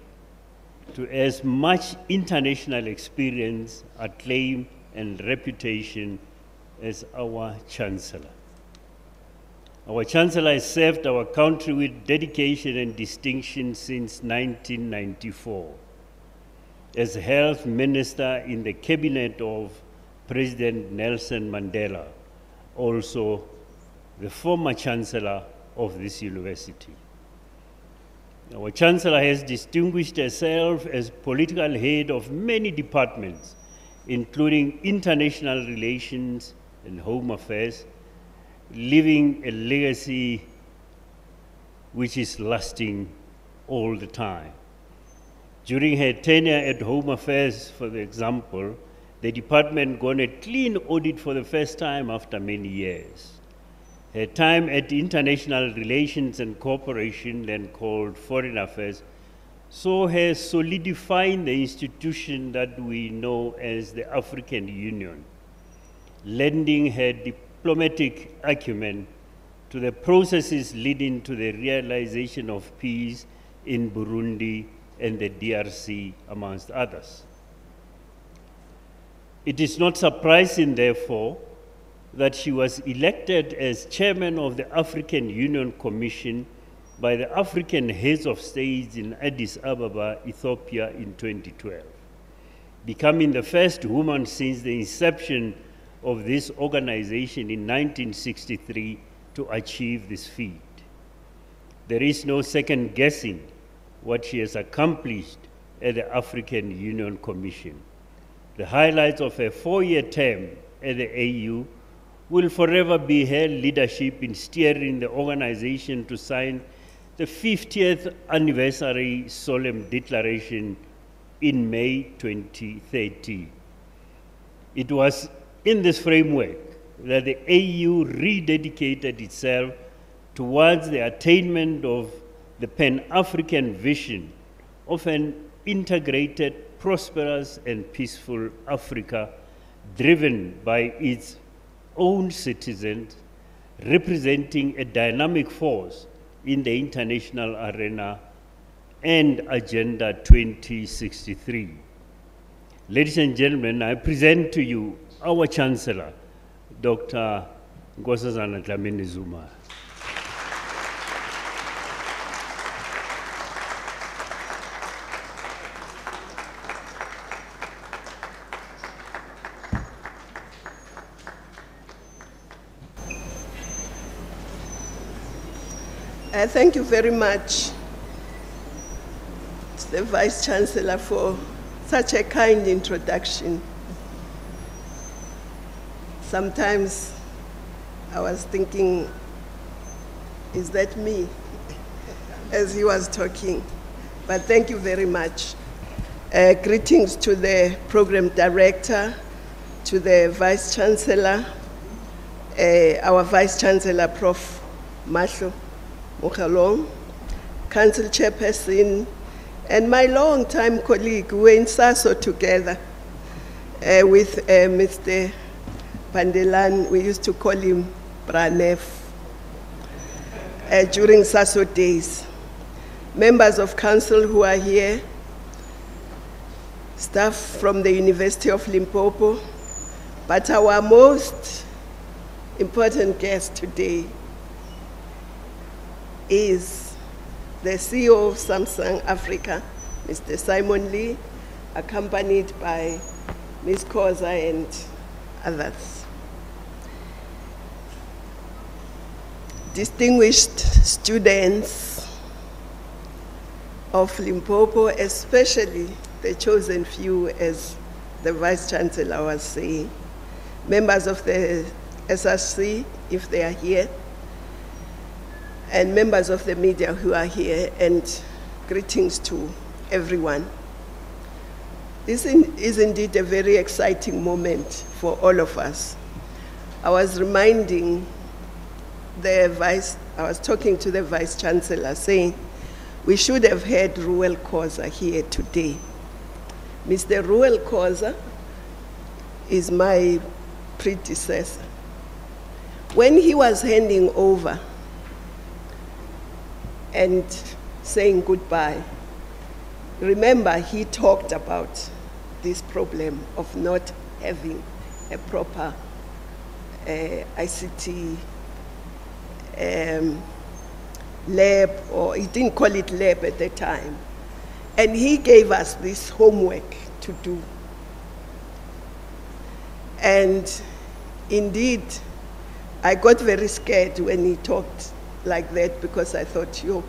to as much international experience, acclaim, and reputation as our Chancellor. Our Chancellor has served our country with dedication and distinction since 1994. As Health Minister in the cabinet of President Nelson Mandela, also the former Chancellor of this university. Our Chancellor has distinguished herself as political head of many departments, including international relations and home affairs, leaving a legacy which is lasting all the time. During her tenure at Home Affairs, for example, the department got a clean audit for the first time after many years. Her time at International Relations and Cooperation, then called Foreign Affairs, saw her solidifying the institution that we know as the African Union, lending her diplomatic acumen to the processes leading to the realization of peace in Burundi and the DRC, amongst others. It is not surprising, therefore, that she was elected as chairman of the African Union Commission by the African heads of states in Addis Ababa, Ethiopia in 2012, becoming the first woman since the inception of this organization in 1963 to achieve this feat. There is no second guessing what she has accomplished at the African Union Commission. The highlights of her 4-year term at the AU will forever be her leadership in steering the organization to sign the 50th anniversary solemn declaration in May 2030. It was in this framework that the AU rededicated itself towards the attainment of the Pan-African vision of an integrated, prosperous, and peaceful Africa, driven by its own citizens, representing a dynamic force in the international arena, and Agenda 2063. Ladies and gentlemen, I present to you our Chancellor, Dr. Nkosazana Dlamini-Zuma. Thank you very much to the Vice Chancellor for such a kind introduction. Sometimes I was thinking, is that me? As he was talking. But thank you very much. Greetings to the Program Director, to the Vice Chancellor, our Vice Chancellor, Prof. Mahlo Mokhalong, Council Chairperson, and my long-time colleague, we were in SASO together with Mr. Pandelan. We used to call him Branef during SASO days. Members of Council who are here, staff from the University of Limpopo, but our most important guest today is the CEO of Samsung Africa, Mr. Simon Lee, accompanied by Ms. Koza and others. Distinguished students of Limpopo, especially the chosen few, as the Vice Chancellor was saying, members of the SRC, if they are here, and members of the media who are here, and greetings to everyone. This is indeed a very exciting moment for all of us. I was talking to the Vice Chancellor saying, we should have had Ruel Koza here today. Mr. Ruel Koza is my predecessor. When he was handing over and saying goodbye, remember, he talked about this problem of not having a proper ICT lab, or he didn't call it lab at the time. And he gave us this homework to do. And indeed, I got very scared when he talked like that, because I thought, yo,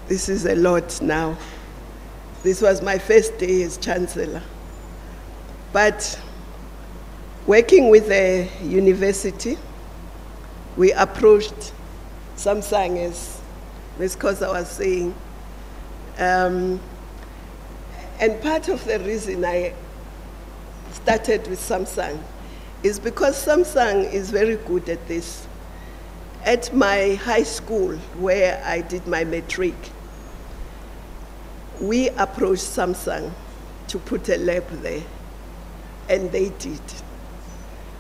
this is a lot now. This was my first day as Chancellor. But working with the university, we approached Samsung, as Ms. Kosa was saying. And part of the reason I started with Samsung is because Samsung is very good at this. At my high school, where I did my matric, we approached Samsung to put a lab there, and they did.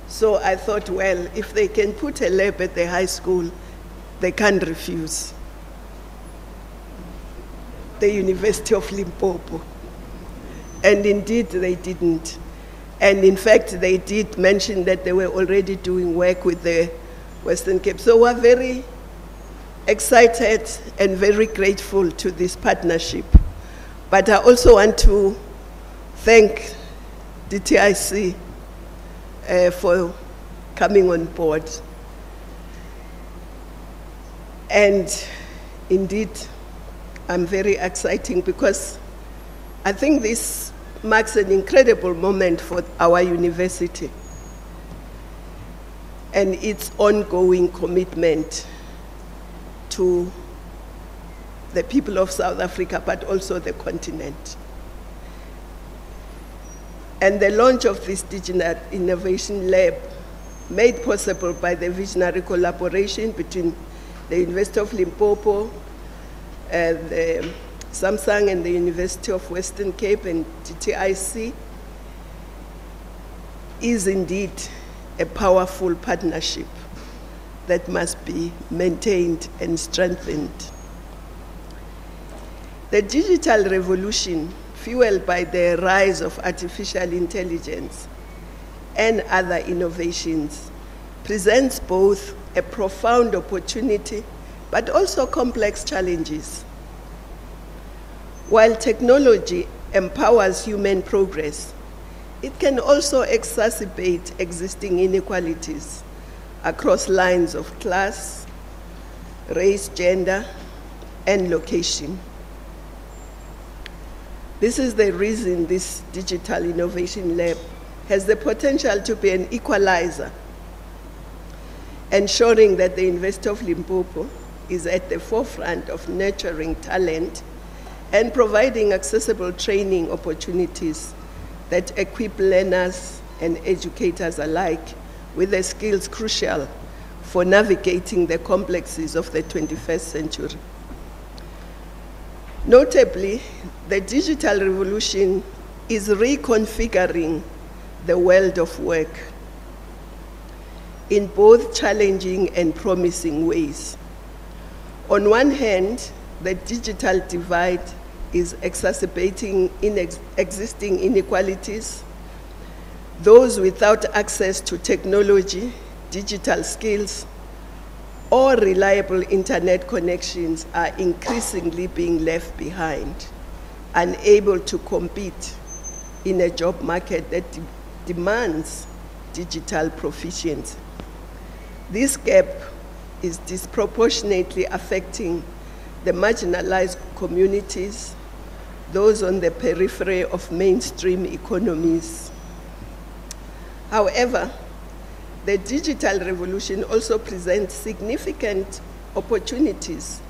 So I thought, well, if they can put a lab at the high school, they can't refuse the University of Limpopo. And indeed, they didn't. And in fact, they did mention that they were already doing work with the Western Cape. So we're very excited and very grateful to this partnership. But I also want to thank DTIC for coming on board. And indeed, I'm very exciting, because I think this marks an incredible moment for our university and its ongoing commitment to the people of South Africa, but also the continent. And the launch of this Digital Innovation Lab, made possible by the visionary collaboration between the University of Limpopo, the Samsung and the University of Western Cape and DTIC, is indeed a powerful partnership that must be maintained and strengthened. The digital revolution, fueled by the rise of artificial intelligence and other innovations, presents both a profound opportunity but also complex challenges. While technology empowers human progress, it can also exacerbate existing inequalities across lines of class, race, gender, and location. This is the reason this Digital Innovation Lab has the potential to be an equalizer, ensuring that the University of Limpopo is at the forefront of nurturing talent and providing accessible training opportunities that equip learners and educators alike with the skills crucial for navigating the complexities of the 21st century. Notably, the digital revolution is reconfiguring the world of work in both challenging and promising ways. On one hand, the digital divide is exacerbating existing inequalities. Those without access to technology, digital skills, or reliable internet connections are increasingly being left behind, unable to compete in a job market that demands digital proficiency. This gap is disproportionately affecting the marginalized communities, those on the periphery of mainstream economies. However, the digital revolution also presents significant opportunities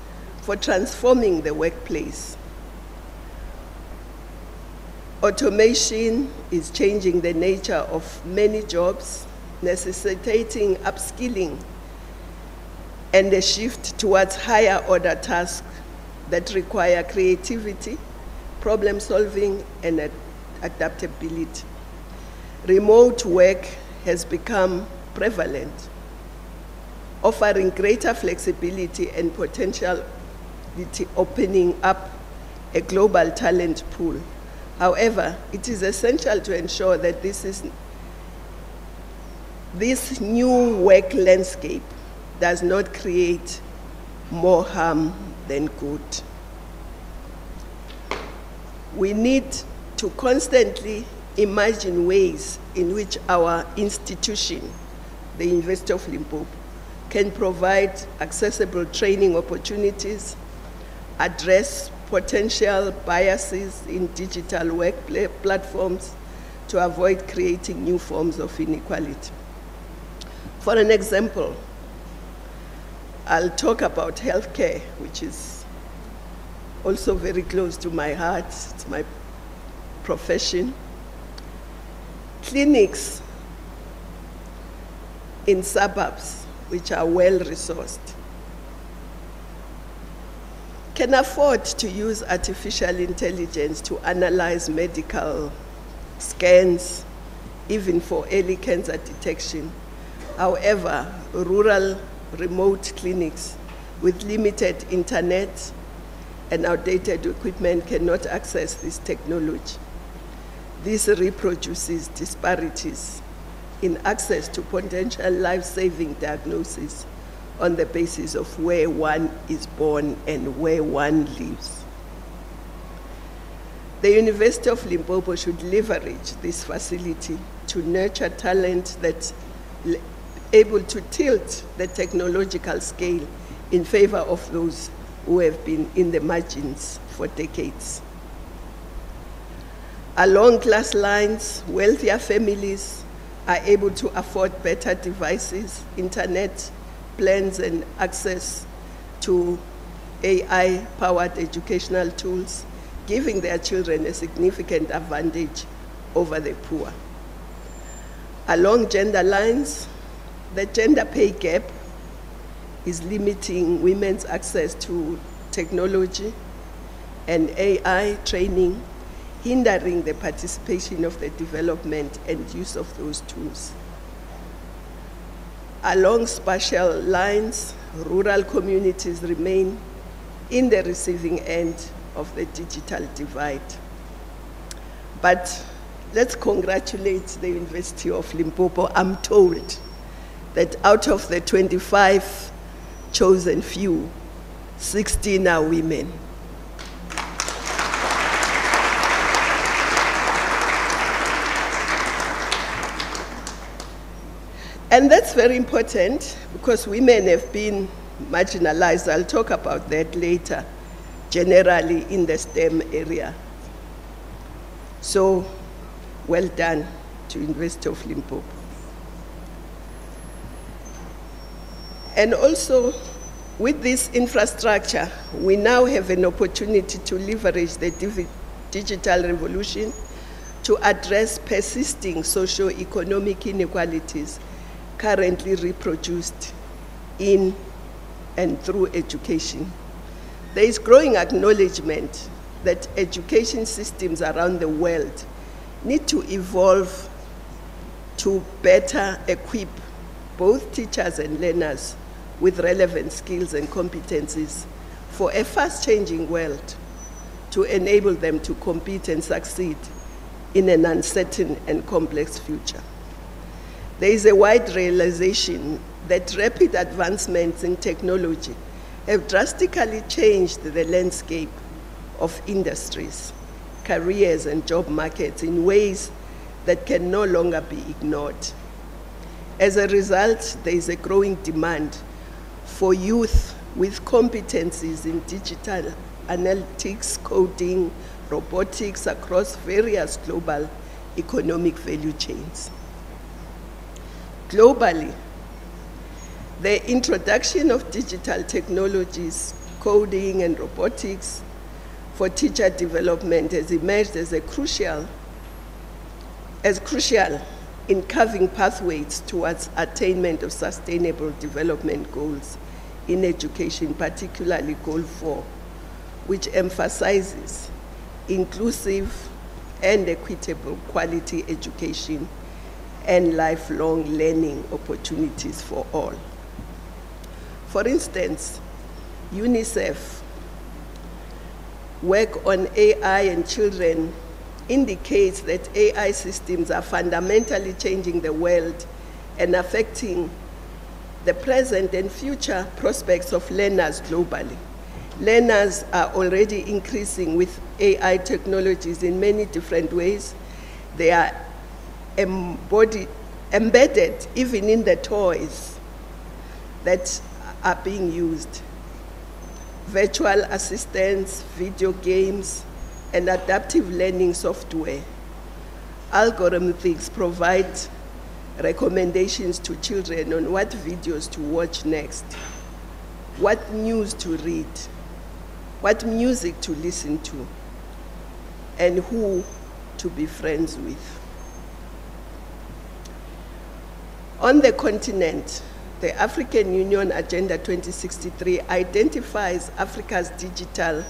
for transforming the workplace. Automation is changing the nature of many jobs, necessitating upskilling and a shift towards higher order tasks that require creativity, problem solving, and adaptability. Remote work has become prevalent, offering greater flexibility and potentiality, opening up a global talent pool. However, it is essential to ensure that this new work landscape does not create more harm than good. We need to constantly imagine ways in which our institution, the University of Limpopo, can provide accessible training opportunities, address potential biases in digital work platforms to avoid creating new forms of inequality. For an example, I'll talk about healthcare, which is also very close to my heart. It's my profession. Clinics in suburbs, which are well-resourced, can afford to use artificial intelligence to analyze medical scans, even for early cancer detection. However, rural remote clinics with limited internet and outdated equipment cannot access this technology. This reproduces disparities in access to potential life-saving diagnosis on the basis of where one is born and where one lives. The University of Limpopo should leverage this facility to nurture talent that's able to tilt the technological scale in favor of those who have been in the margins for decades. Along class lines, wealthier families are able to afford better devices, internet plans, and access to AI-powered educational tools, giving their children a significant advantage over the poor. Along gender lines, the gender pay gap is limiting women's access to technology and AI training, hindering the participation of the development and use of those tools. Along spatial lines, rural communities remain in the receiving end of the digital divide. But let's congratulate the University of Limpopo. I'm told that out of the 25 chosen few, 16 are women. And that's very important because women have been marginalized. I'll talk about that later, generally in the STEM area. So, well done to University of Limpopo. And also, with this infrastructure, we now have an opportunity to leverage the digital revolution to address persisting socio-economic inequalities currently reproduced in and through education. There is growing acknowledgement that education systems around the world need to evolve to better equip both teachers and learners with relevant skills and competencies for a fast-changing world to enable them to compete and succeed in an uncertain and complex future. There is a wide realization that rapid advancements in technology have drastically changed the landscape of industries, careers, and job markets in ways that can no longer be ignored. As a result, there is a growing demand for youth with competencies in digital analytics, coding, robotics across various global economic value chains. Globally, the introduction of digital technologies, coding, and robotics for teacher development has emerged as crucial in carving pathways towards attainment of sustainable development goals in education, particularly Goal 4, which emphasizes inclusive and equitable quality education and lifelong learning opportunities for all. For instance, UNICEF work on AI and children indicates that AI systems are fundamentally changing the world and affecting the present and future prospects of learners globally. Learners are already increasing with AI technologies in many different ways. They are embedded even in the toys that are being used. Virtual assistants, video games, and adaptive learning software. Algorithms provide recommendations to children on what videos to watch next, what news to read, what music to listen to, and who to be friends with. On the continent, the African Union Agenda 2063 identifies Africa's digital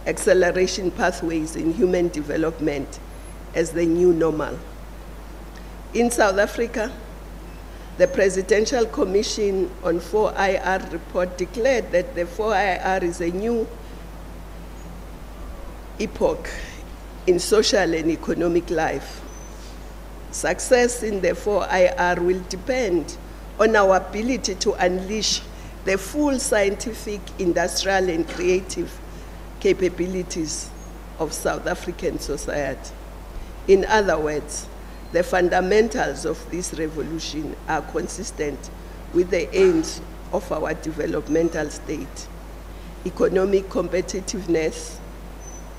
acceleration pathways in human development as the new normal. In South Africa, the Presidential Commission on 4IR report declared that the 4IR is a new epoch in social and economic life. Success in the 4IR will depend on our ability to unleash the full scientific, industrial, and creative capabilities of South African society. In other words, the fundamentals of this revolution are consistent with the aims of our developmental state, economic competitiveness,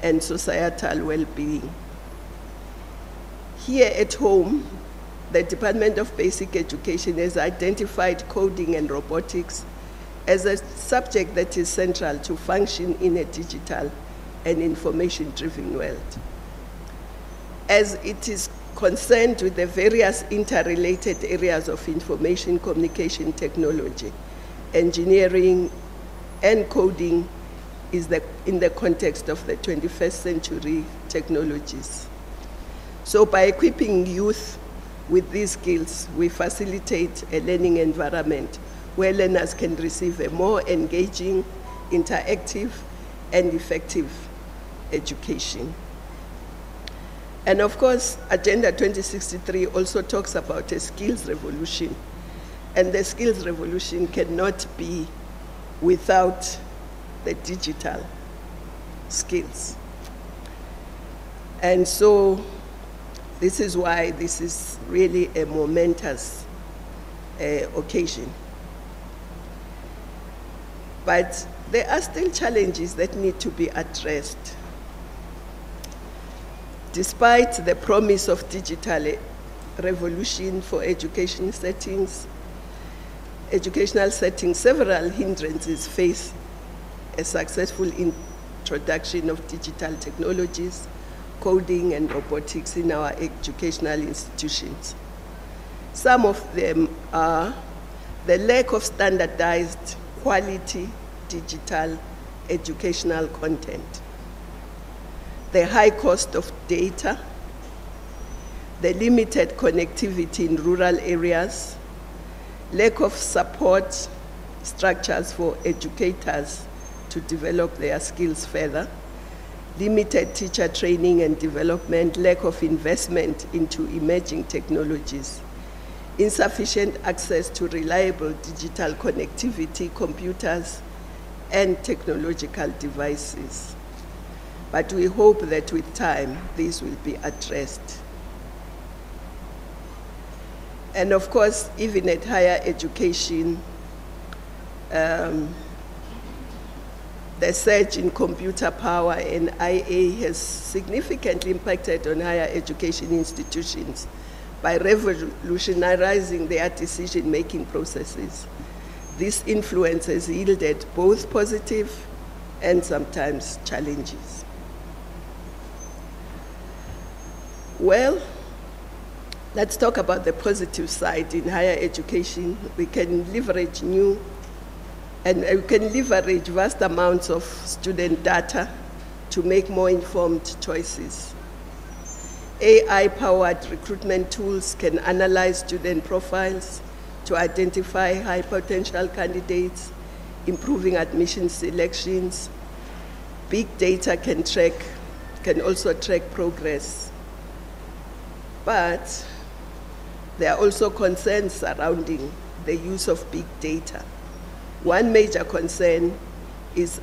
and societal well-being. Here at home, the Department of Basic Education has identified coding and robotics as a subject that is central to function in a digital and information-driven world. As it is concerned with the various interrelated areas of information communication technology, engineering and coding is in the context of the 21st century technologies. So by equipping youth with these skills, we facilitate a learning environment where learners can receive a more engaging, interactive, and effective education. And of course, Agenda 2063 also talks about a skills revolution. And the skills revolution cannot be without the digital skills. And so this is why this is really a momentous occasion. But there are still challenges that need to be addressed. Despite the promise of digital revolution for educational settings, several hindrances face a successful introduction of digital technologies, coding, and robotics in our educational institutions. Some of them are the lack of standardized quality digital educational content, the high cost of data, the limited connectivity in rural areas, lack of support structures for educators to develop their skills further, limited teacher training and development, lack of investment into emerging technologies, insufficient access to reliable digital connectivity, computers, and technological devices. But we hope that with time, these will be addressed. And of course, even at higher education, the surge in computer power and IA has significantly impacted on higher education institutions by revolutionizing their decision-making processes. This influence has yielded both positive and sometimes challenges. Well, let's talk about the positive side in higher education. We can leverage vast amounts of student data to make more informed choices. AI-powered recruitment tools can analyze student profiles to identify high potential candidates, improving admission selections, Big data can also track progress. But there are also concerns surrounding the use of big data. One major concern is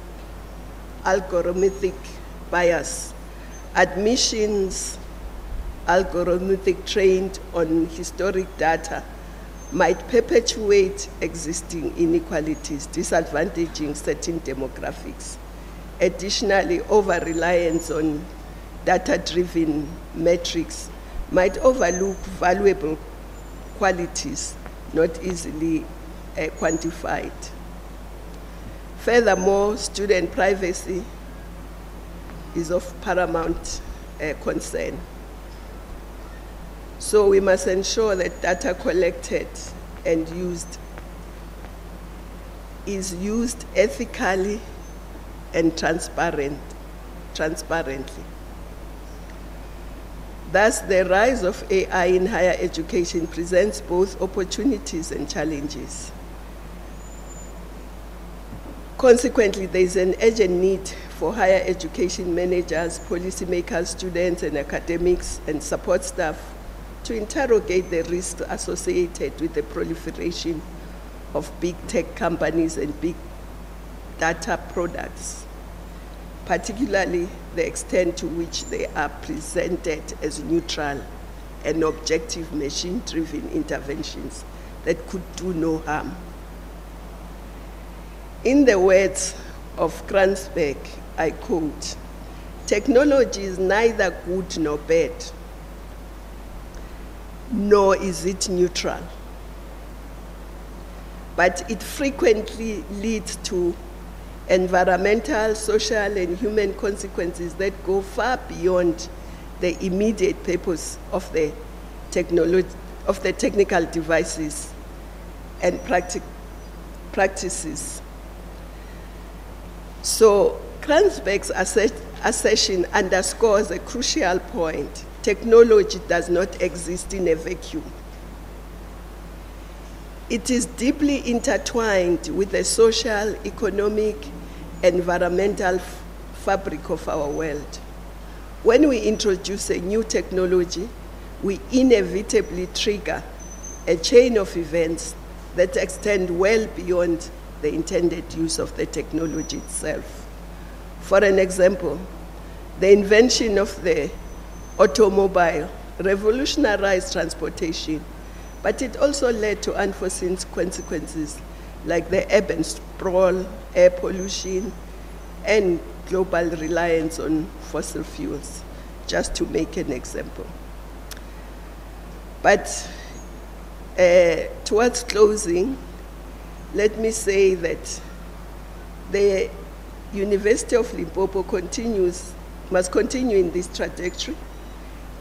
algorithmic bias. Admissions algorithmic trained on historic data might perpetuate existing inequalities, disadvantaging certain demographics. Additionally, over-reliance on data-driven metrics might overlook valuable qualities not easily quantified. Furthermore, student privacy is of paramount concern. So we must ensure that data collected and used is used ethically and transparently. Thus, the rise of AI in higher education presents both opportunities and challenges. Consequently, there is an urgent need for higher education managers, policymakers, students, and academics and support staff to interrogate the risks associated with the proliferation of big tech companies and big data products, particularly the extent to which they are presented as neutral and objective machine-driven interventions that could do no harm. In the words of Kranzberg, I quote, "Technology is neither good nor bad, nor is it neutral, but it frequently leads to environmental, social, and human consequences that go far beyond the immediate purpose of the technical devices and practices." So Kranzberg's assertion underscores a crucial point. Technology does not exist in a vacuum. It is deeply intertwined with the social, economic, environmental fabric of our world. When we introduce a new technology, we inevitably trigger a chain of events that extend well beyond the intended use of the technology itself. For an example, the invention of the automobile revolutionized transportation, but it also led to unforeseen consequences like the urban sprawl, air pollution, and global reliance on fossil fuels, just to make an example. But towards closing, let me say that the University of Limpopo must continue in this trajectory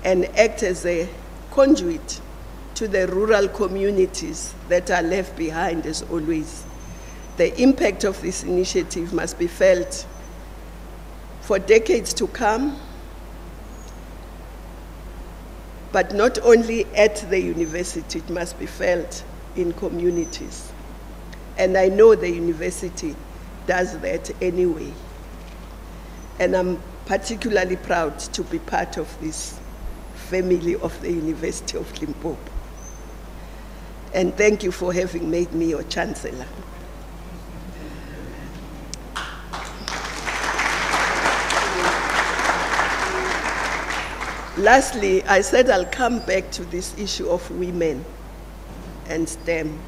and act as a conduit to the rural communities that are left behind as always. The impact of this initiative must be felt for decades to come, but not only at the university, it must be felt in communities. And I know the university does that anyway. And I'm particularly proud to be part of this family of the University of Limpopo. And thank you for having made me your chancellor. Lastly, I said I'll come back to this issue of women and STEM.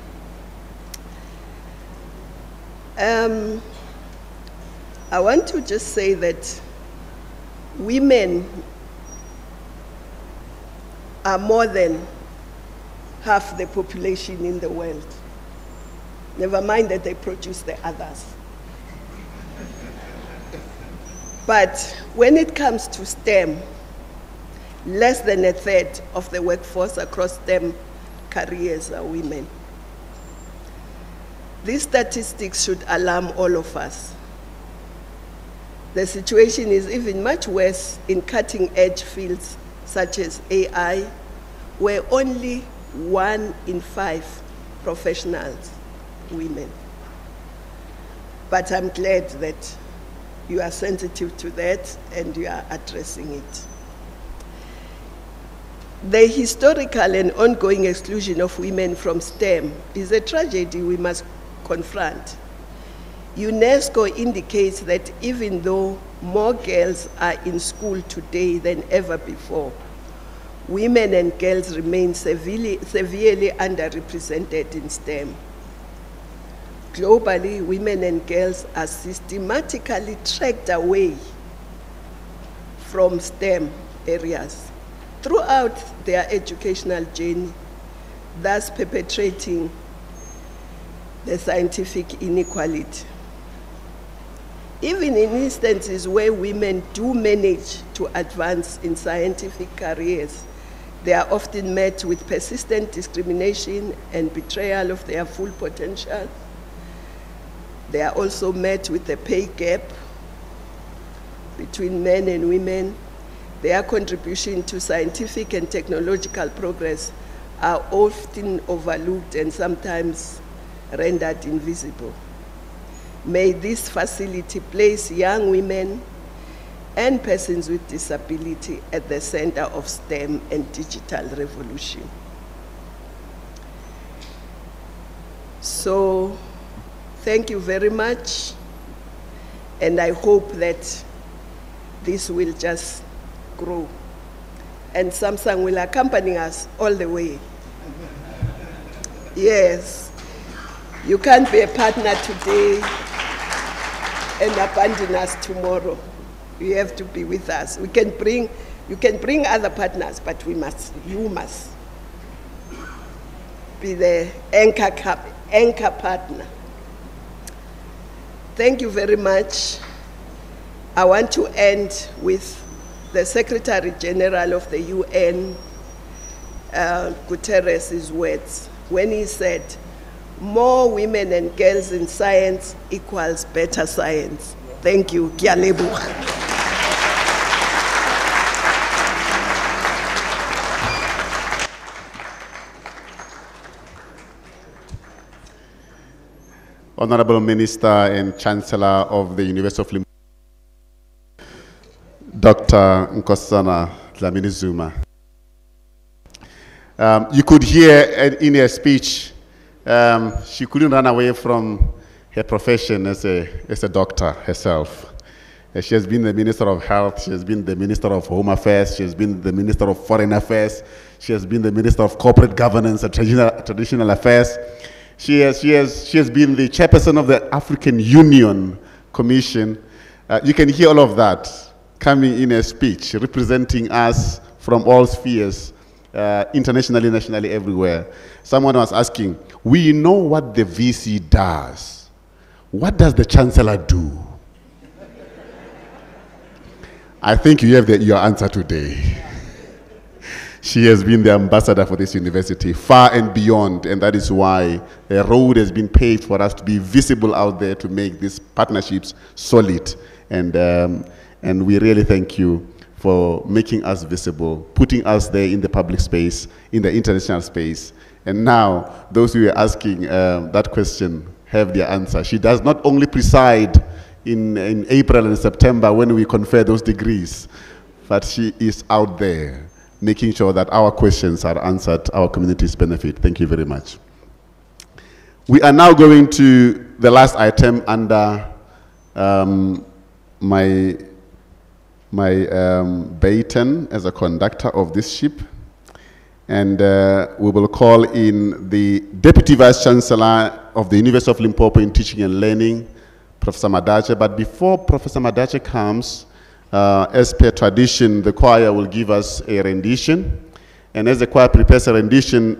I want to just say that women are more than half the population in the world. Never mind that they produce the others. But when it comes to STEM, less than a third of the workforce across STEM careers are women. These statistics should alarm all of us. The situation is even much worse in cutting-edge fields such as AI, where only 1 in 5 professionals are women. But I'm glad that you are sensitive to that and you are addressing it. The historical and ongoing exclusion of women from STEM is a tragedy we must confront. UNESCO indicates that even though more girls are in school today than ever before, women and girls remain severely underrepresented in STEM. Globally, women and girls are systematically tracked away from STEM areas throughout their educational journey, thus perpetuating the scientific inequality. Even in instances where women do manage to advance in scientific careers, they are often met with persistent discrimination and betrayal of their full potential. They are also met with a pay gap between men and women. Their contribution to scientific and technological progress are often overlooked and sometimes rendered invisible. May this facility place young women and persons with disability at the center of STEM and digital revolution. So, thank you very much, and I hope that this will just grow, and Samsung will accompany us all the way. Yes, you can't be a partner today and abandon us tomorrow. You have to be with us. You can bring other partners, but you must be the anchor partner. Thank you very much. I want to end with the Secretary General of the UN, Guterres' words, when he said, "More women and girls in science equals better science." Thank you. Kia leboha. Honorable Minister and Chancellor of the University of Limpopo, Dr. Nkosana Dlamini-Zuma. You could hear in her speech, she couldn't run away from her profession as a doctor herself. She has been the Minister of Health, she has been the Minister of Home Affairs, she has been the Minister of Foreign Affairs, she has been the Minister of Corporate Governance and Traditional Affairs. She has been the chairperson of the African Union Commission. You can hear all of that coming in a speech, representing us from all spheres, internationally, nationally, everywhere. Someone was asking, we know what the VC does. What does the Chancellor do? I think you have your answer today. She has been the ambassador for this university far and beyond, and that is why a road has been paved for us to be visible out there to make these partnerships solid. And we really thank you for making us visible, putting us there in the public space, in the international space. And now, those who are asking that question have their answer. She does not only preside in April and September when we confer those degrees, but she is out there making sure that our questions are answered, our communities benefit. Thank you very much. We are now going to the last item under my baton as a conductor of this ship. And we will call in the Deputy Vice Chancellor of the University of Limpopo in Teaching and Learning, Professor Madache. But before Professor Madache comes, as per tradition, the choir will give us a rendition. And as the choir prepares a rendition,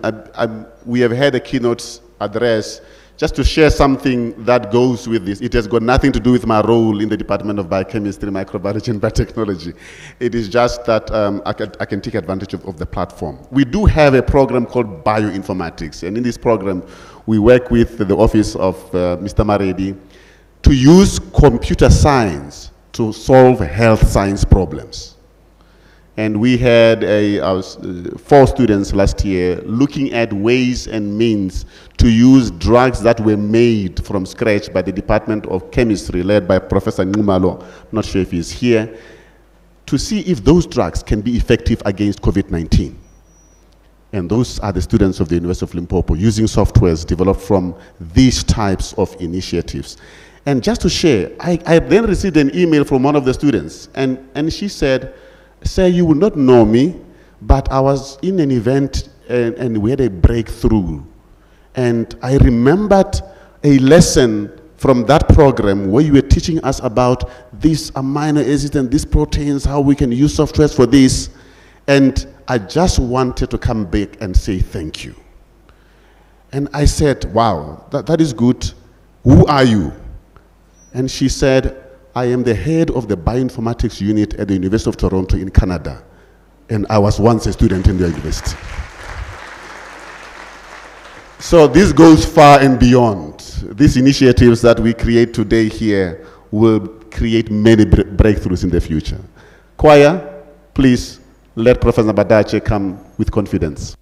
we have had a keynote address just to share something that goes with this. It has got nothing to do with my role in the Department of Biochemistry, Microbiology, and Biotechnology. It is just that I can take advantage of the platform. We do have a program called Bioinformatics. And in this program, we work with the office of Mr. Maredi to use computer science to solve health science problems. And we had 4 students last year looking at ways and means to use drugs that were made from scratch by the Department of Chemistry, led by Professor Ngumalo, I'm not sure if he's here, to see if those drugs can be effective against COVID-19. And those are the students of the University of Limpopo using softwares developed from these types of initiatives. And just to share, I then received an email from one of the students, and she said, "Sir, you will not know me, but I was in an event and we had a breakthrough. And I remembered a lesson from that program where you were teaching us about these amino acids and these proteins, how we can use softwares for this. And I just wanted to come back and say thank you." And I said, "Wow, that is good. Who are you?" And she said, "I am the head of the bioinformatics unit at the University of Toronto in Canada. And I was once a student in the university." So this goes far and beyond. These initiatives that we create today here will create many breakthroughs in the future. Choir, please let Professor Badache come with confidence.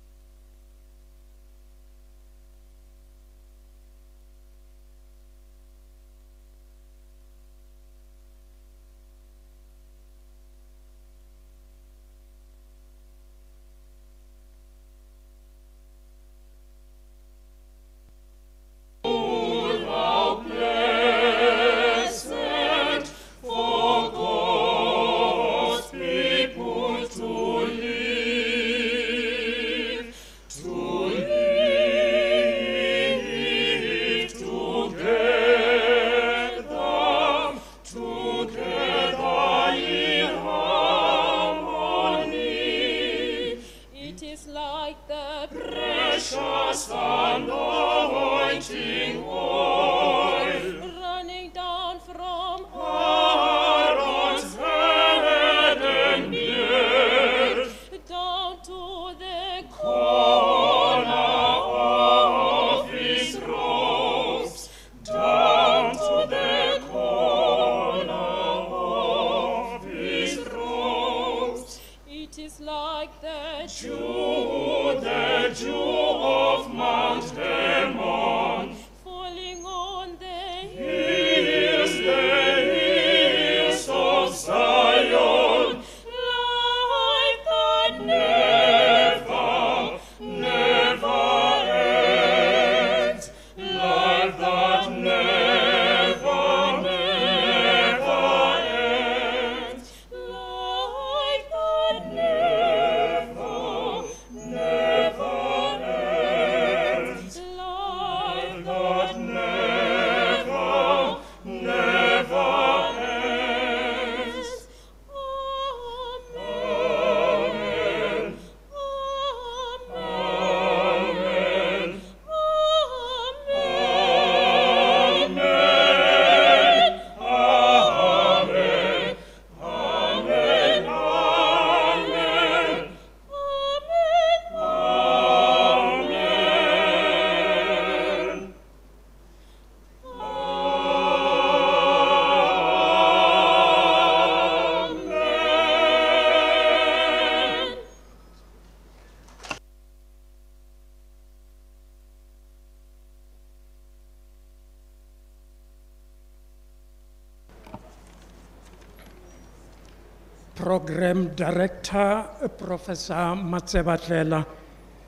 Program Director, Professor Matsebatlela,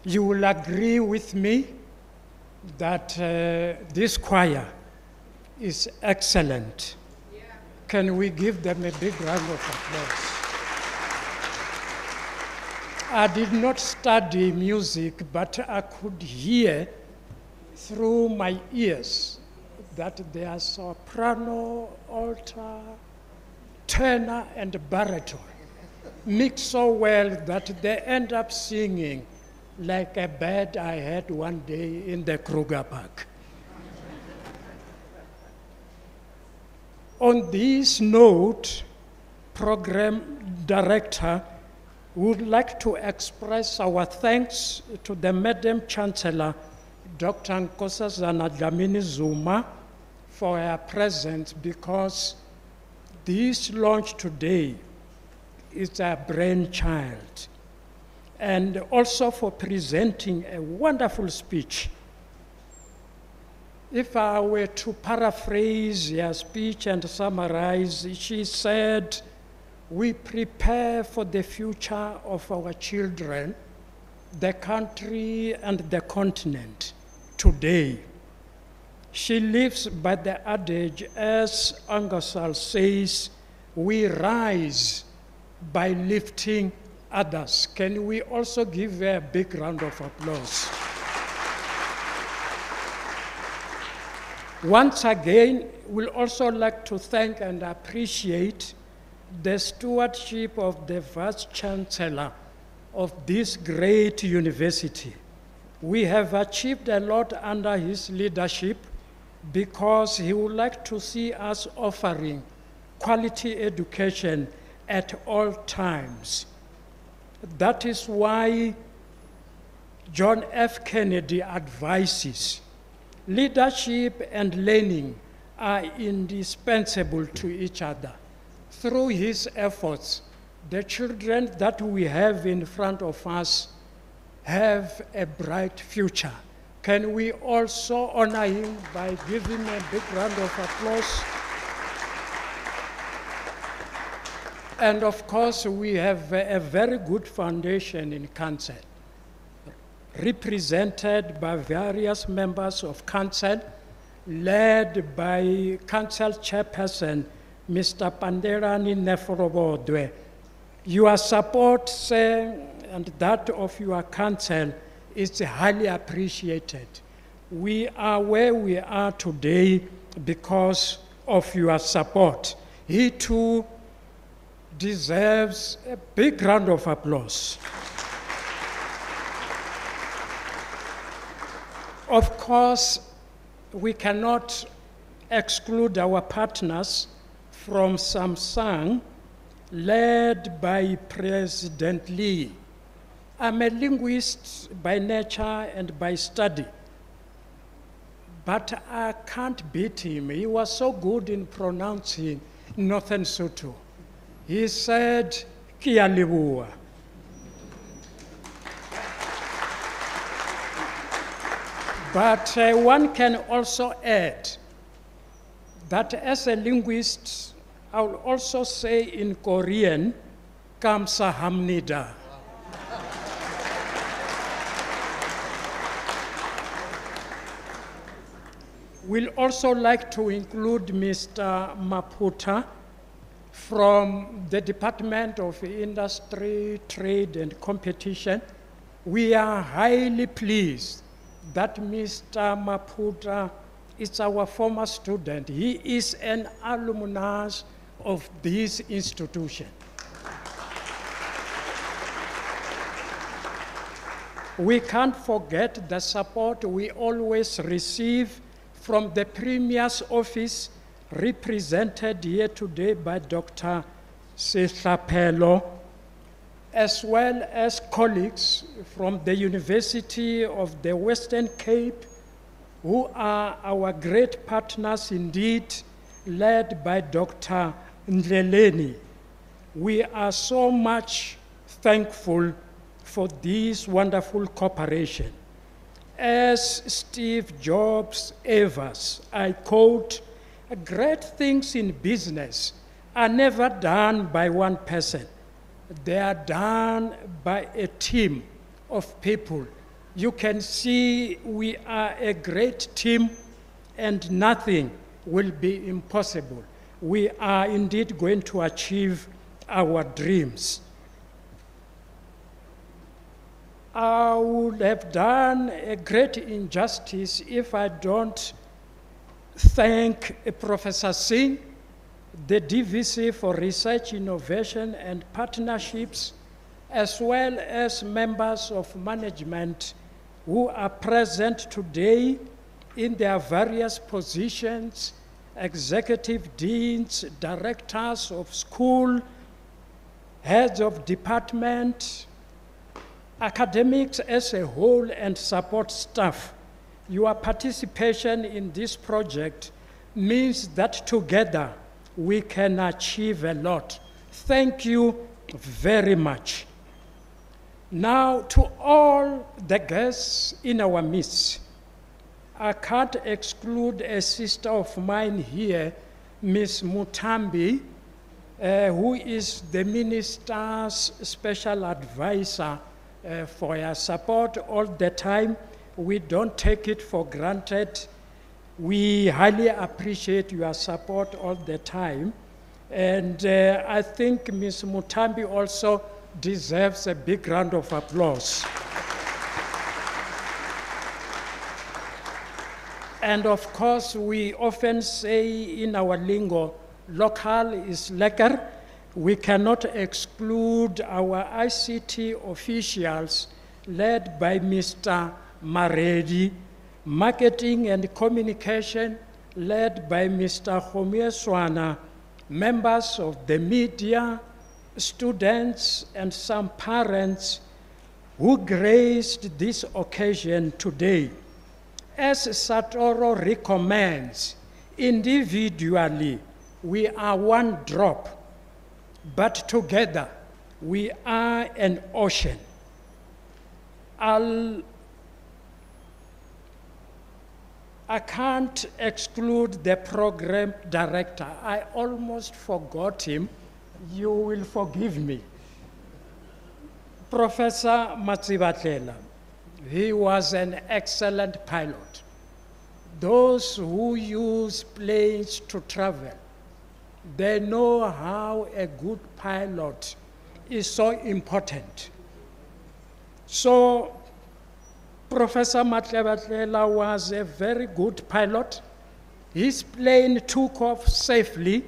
you will agree with me that this choir is excellent. Yeah. Can we give them a big round of applause? I did not study music, but I could hear through my ears that they are soprano, alto, tenor, and baritone, mixed so well that they end up singing like a bird I had one day in the Kruger Park. On this note, Program Director would like to express our thanks to the Madam Chancellor, Dr. Nkosazana Dlamini Zuma, for her presence, because this launch today is a brainchild, and also for presenting a wonderful speech. If I were to paraphrase her speech and summarize, she said, "We prepare for the future of our children, the country and the continent today." She lives by the adage, as Angasal says, "We rise by lifting others." Can we also give her a big round of applause? Once again, we'd also like to thank and appreciate the stewardship of the Vice Chancellor of this great university. We have achieved a lot under his leadership because he would like to see us offering quality education at all times. That is why John F. Kennedy advises leadership and learning are indispensable to each other. Through his efforts, the children that we have in front of us have a bright future. Can we also honor him by giving a big round of applause? And of course, we have a very good foundation in council, represented by various members of council, led by council chairperson, Mr. Panderani Neforobodwe. Your support, sir, and that of your council is highly appreciated. We are where we are today because of your support. He too deserves a big round of applause. Of course, we cannot exclude our partners from Samsung, led by President Lee. I'm a linguist by nature and by study, but I can't beat him. He was so good in pronouncing Northern Sotho. He said, "Kia leboha." But one can also add that as a linguist, I will also say in Korean, "Kamsahamnida." We'll also like to include Mr. Maputa from the Department of Industry, Trade and Competition. We are highly pleased that Mr. Maputa is our former student. He is an alumnus of this institution. We can't forget the support we always receive from the Premier's office, represented here today by Dr. Sehlapelo, as well as colleagues from the University of the Western Cape, who are our great partners indeed, led by Dr. Ndleleni. We are so much thankful for this wonderful cooperation. As Steve Jobs Evers, I quote, "Great things in business are never done by one person. They are done by a team of people." You can see we are a great team and nothing will be impossible. We are indeed going to achieve our dreams. I would have done a great injustice if I don't thank Professor Singh, the DVC for Research, Innovation and Partnerships, as well as members of management who are present today in their various positions, executive deans, directors of school, heads of department, academics as a whole, and support staff. Your participation in this project means that together we can achieve a lot. Thank you very much. Now, to all the guests in our midst, I can't exclude a sister of mine here, Ms. Mutambi, who is the minister's special advisor for your support all the time. We don't take it for granted. We highly appreciate your support all the time. And I think Ms. Mutambi also deserves a big round of applause. And of course, we often say in our lingo, local is lekker. We cannot exclude our ICT officials led by Mr. Maredi, marketing and communication led by Mr. Homie Swana, members of the media, students, and some parents who graced this occasion today. As Satoro recommends, individually, we are one drop, but together, we are an ocean. I can't exclude the program director. I almost forgot him. You will forgive me. Professor Matsibatlela. He was an excellent pilot. Those who use planes to travel, they know how a good pilot is so important. So, Professor Matlebatlela was a very good pilot. His plane took off safely,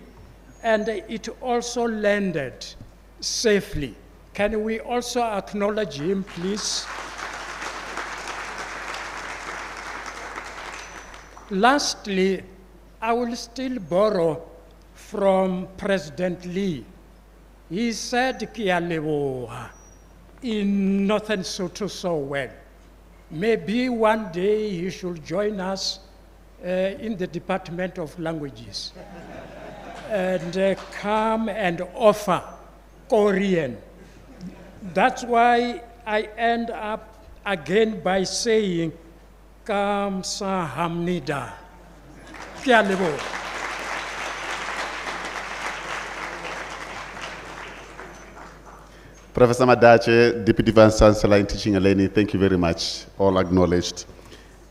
and it also landed safely. Can we also acknowledge him, please? Lastly, I will still borrow from President Lee. He said, "Kia leboha," in Northern Sotho so well. Maybe one day he should join us in the Department of Languages and come and offer Korean. That's why I end up again by saying, Kamsahamnida. Kia leboha. Professor Madache, Deputy Vice Chancellor in Teaching Eleni, thank you very much, all acknowledged.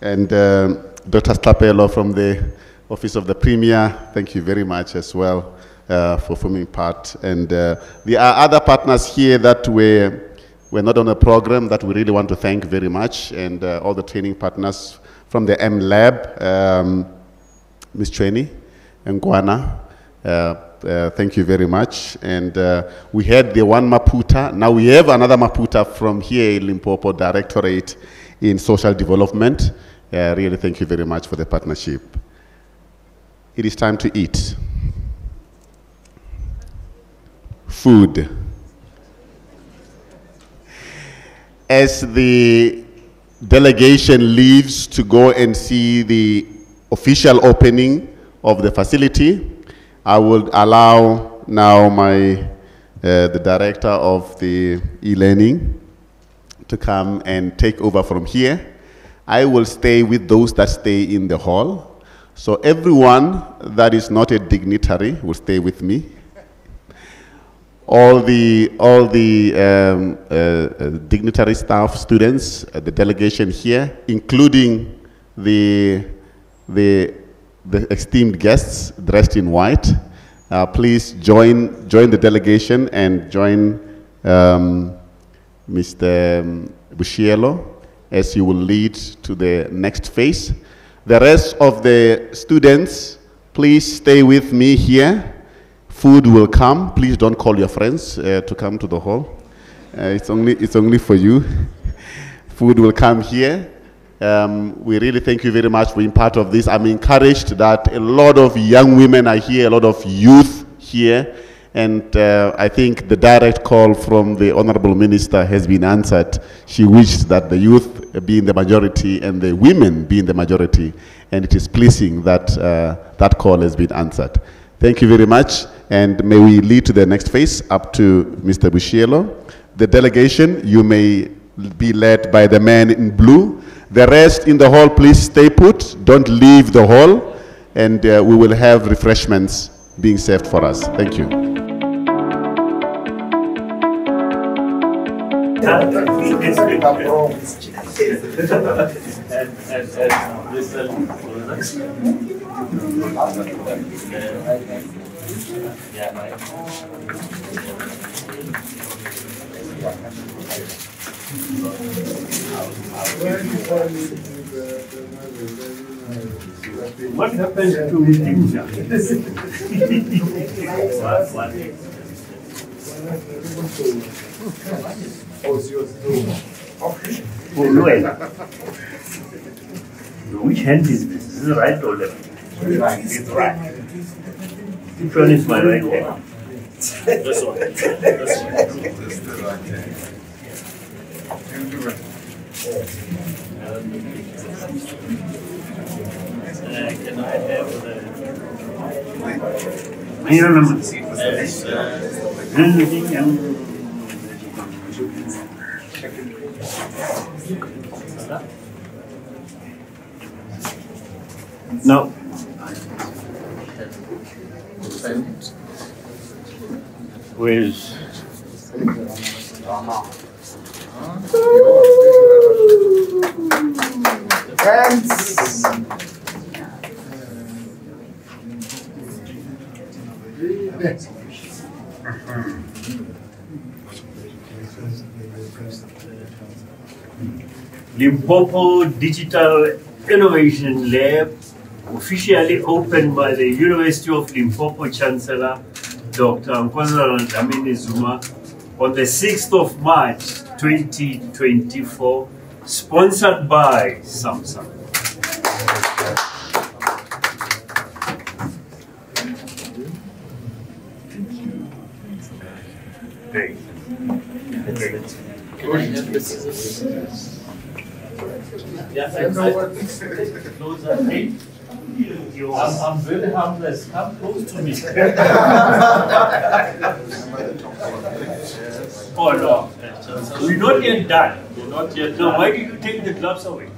And Dr. Stapelo from the Office of the Premier, thank you very much as well for forming part. And there are other partners here that were not on the program that we really want to thank very much, and all the training partners from the M Lab, Ms. Chweni and Guana. Thank you very much. And we had the one Maputa. Now we have another Maputa from here in Limpopo, Directorate in Social Development. Really thank you very much for the partnership. It is time to eat. Food. As the delegation leaves to go and see the official opening of the facility, I will allow now the director of the e-learning to come and take over from here. I will stay with those that stay in the hall. So everyone that is not a dignitary will stay with me. All the dignitary staff, students, the delegation here, including the esteemed guests dressed in white, please join the delegation and join Mr. Bushielo as he will lead to the next phase. The rest of the students, please stay with me here. Food will come. Please don't call your friends to come to the hall. It's only for you. Food will come here. We really thank you very much for being part of this. I'm encouraged that a lot of young women are here, a lot of youth here, and I think the direct call from the Honorable Minister has been answered. She wished that the youth be in the majority and the women be in the majority, and it is pleasing that that call has been answered. Thank you very much. And may we lead to the next phase, up to Mr. Bushielo. The delegation, you may be led by the man in blue. The rest in the hall, please stay put. Don't leave the hall. And we will have refreshments being served for us. Thank you. What happened to Ninja? Oh, no. Which hand is this? Is it right or left? It's right. Which one is my right hand? This one. This one. Can I have no. Where's Limpopo Digital Innovation Lab, officially opened by the University of Limpopo Chancellor, Dr. Nkwazana Dlamini Zuma, on the 6th of March, 2024, sponsored by Samsung. Great. I'm very harmless. Come close to me. Oh no, we're not yet done. We're not yet done. Now, why did you take the gloves away?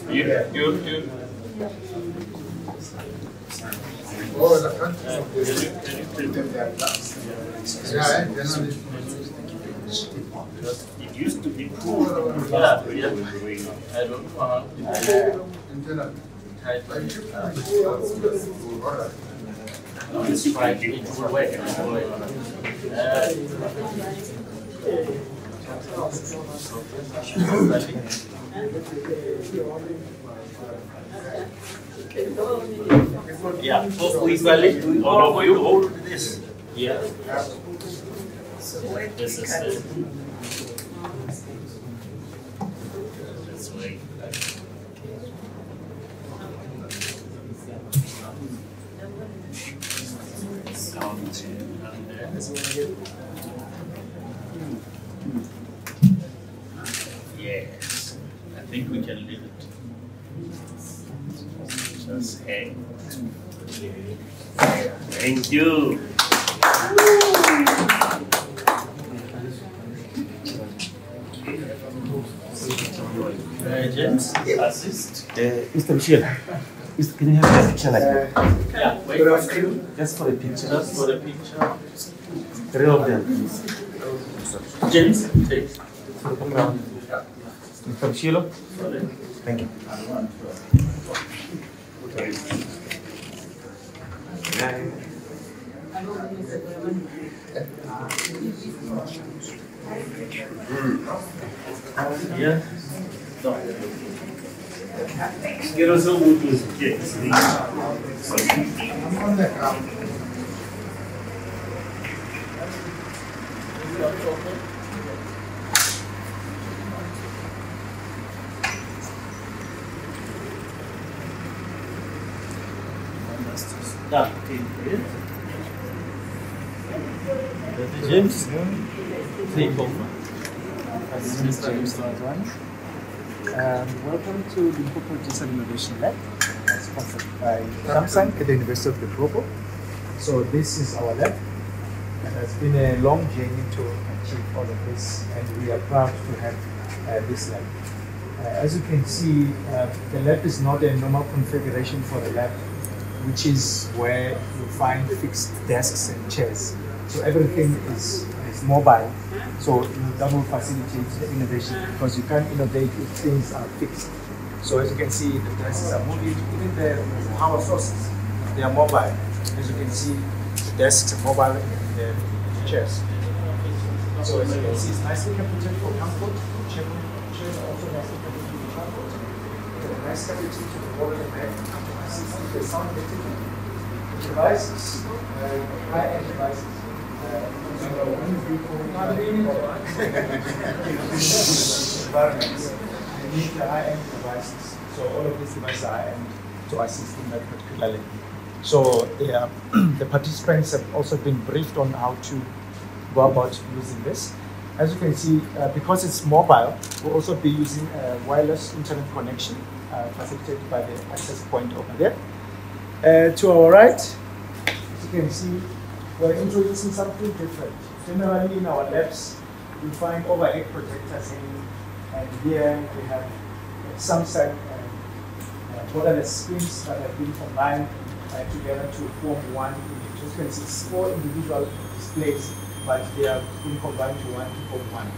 You. It used to be cool. Yeah. I don't know how. It's right. It will work. Yeah. So we valid. All of you hold this. Yeah. This is it. This way. Yes, I think we can leave it. Just hang. Thank you. James, assist. Mr. Michelle, can you have a picture like that? Yeah, wait. Just for a picture. Just for a picture. 3 of them, please. James, take. Come around. Mr. Michelle? Thank you. Okay. Yeah. No. Get us a wood with kids. James, take over. This is Mr. James Welcome to the Limpopo Digital Innovation Lab. sponsored by Samsung at the University of Limpopo. So this is our lab, and it's been a long journey to achieve all of this, and we are proud to have this lab. As you can see, the lab is not a normal configuration for the lab, which is where you find fixed desks and chairs. So everything is mobile, so that will facilitate the innovation, because you can't innovate if things are fixed. So as you can see, the desks are moving, even the power sources, they are mobile. As you can see, the desks are mobile and the chairs. So as you can see, it's nicely computed for comfort. Chairs are also nicely computed for comfort. Nice computing to the wall and the back. The sound devices, high-end devices. Environments. You need the high-end devices. So all of these devices are high-end to assist in that particularly. So the participants have also been briefed on how to go about using this. As you can see, because it's mobile, we'll also be using a wireless internet connection facilitated by the access point over there. To our right, as you can see, we're introducing something different. Generally in our labs, you find overhead projectors hanging, and here we have Samsung borderless screens that have been combined together to form one image. As you can see, it's 4 individual displays, but they are being combined to form one.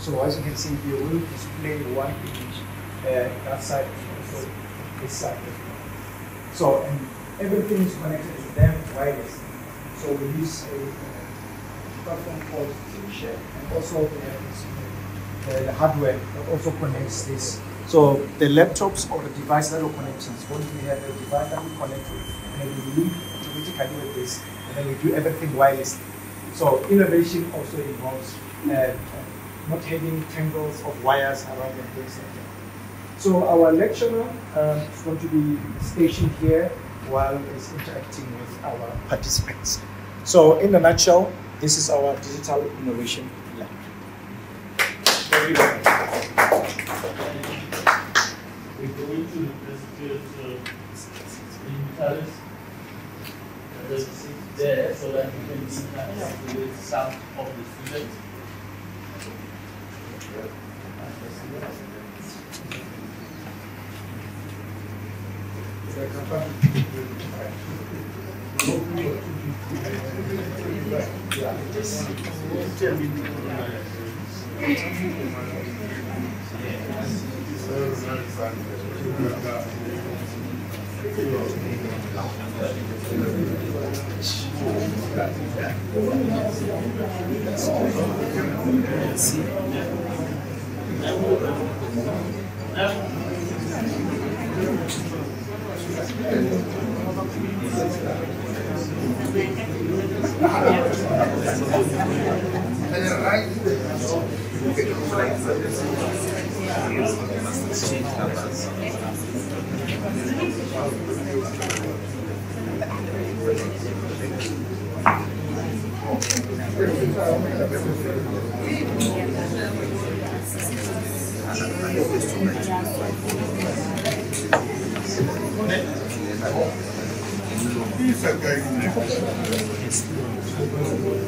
So as you can see, we will display one image that side and also this side. So, and everything is connected to them wirelessly. So we use a platform called TeamShare, and also we have the hardware that also connects this. So the laptops or the device that will connect to, once we have a device that we connect with, and then we link automatically with this, and then we do everything wirelessly. So innovation also involves not having tangles of wires around and things like that. So our lecturer is going to be stationed here while he's interacting with our participants. So in a nutshell, this is our digital innovation lab. Thank you very much. We're going to represent interest there so that we can interact with some of the students.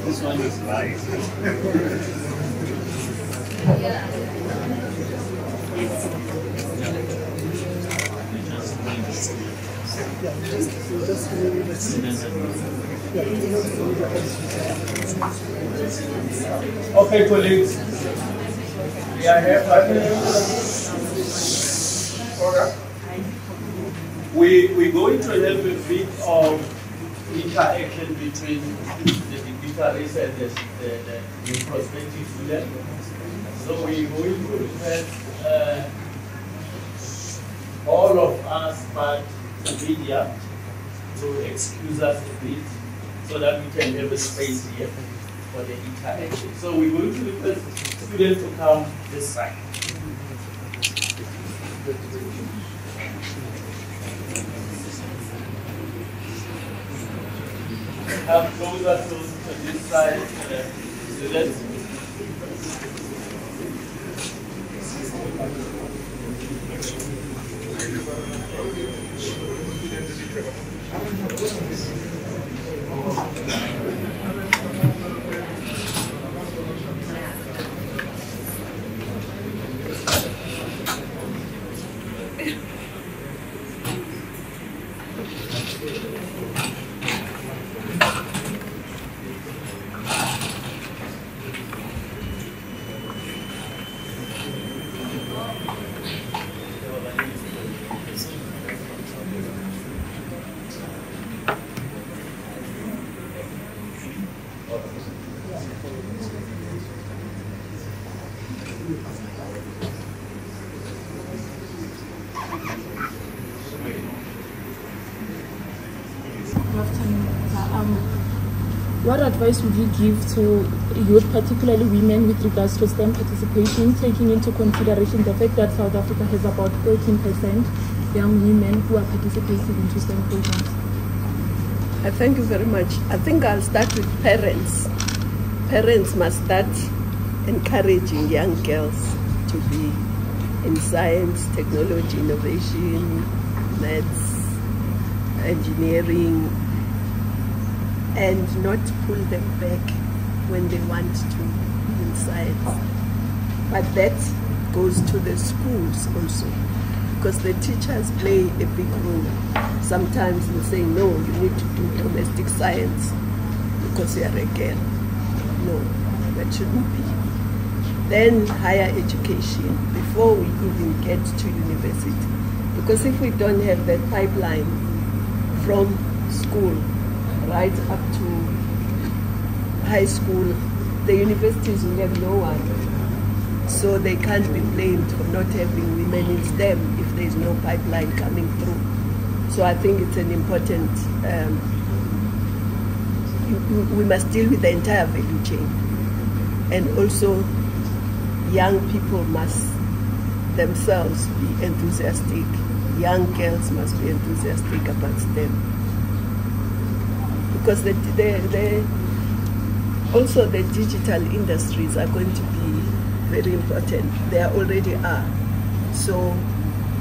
This one is live. Okay, colleagues. We are here. We're going to have a bit of interaction between the digitalists and the prospective student. So we're going to request all of us back to media to excuse us a bit so that we can have a space here for the interaction. So we're going to request students to come this side. Come closer to this side, students. what advice would you give to youth, particularly women, with regards to STEM participation, taking into consideration the fact that South Africa has about 13% young women who are participating into STEM programs? Thank you very much. I think I'll start with parents. Parents must start encouraging young girls to be in science, technology, innovation, maths, engineering, and not pull them back when they want to be in science. But that goes to the schools also, because the teachers play a big role. Sometimes in saying, no, you need to do domestic science because you are a girl. No, that shouldn't be. Then higher education, before we even get to university. Because if we don't have that pipeline from school right up to high school, the universities will have no one. So they can't be blamed for not having women in STEM if there is no pipeline coming through. So I think it's an important, we must deal with the entire value chain. And also, young people must themselves be enthusiastic. Young girls must be enthusiastic about STEM. Because also the digital industries are going to be very important. They already are. So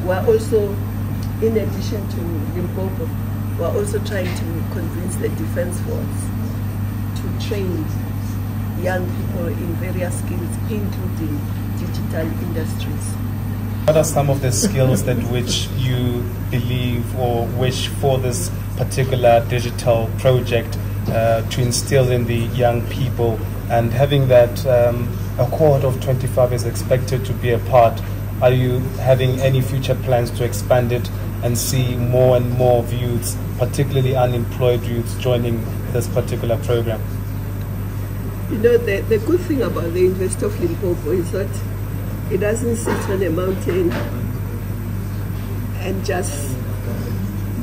we're also, in addition to Limpopo, we're also trying to convince the Defense Force to train young people in various skills, including digital industries. What are some of the skills that which you believe or wish for this particular digital project to instill in the young people, and having that a cohort of 25 is expected to be a part? Are you having any future plans to expand it and see more and more of youths, particularly unemployed youths, joining this particular program? You know, the good thing about the University of Limpopo is that it doesn't sit on a mountain and just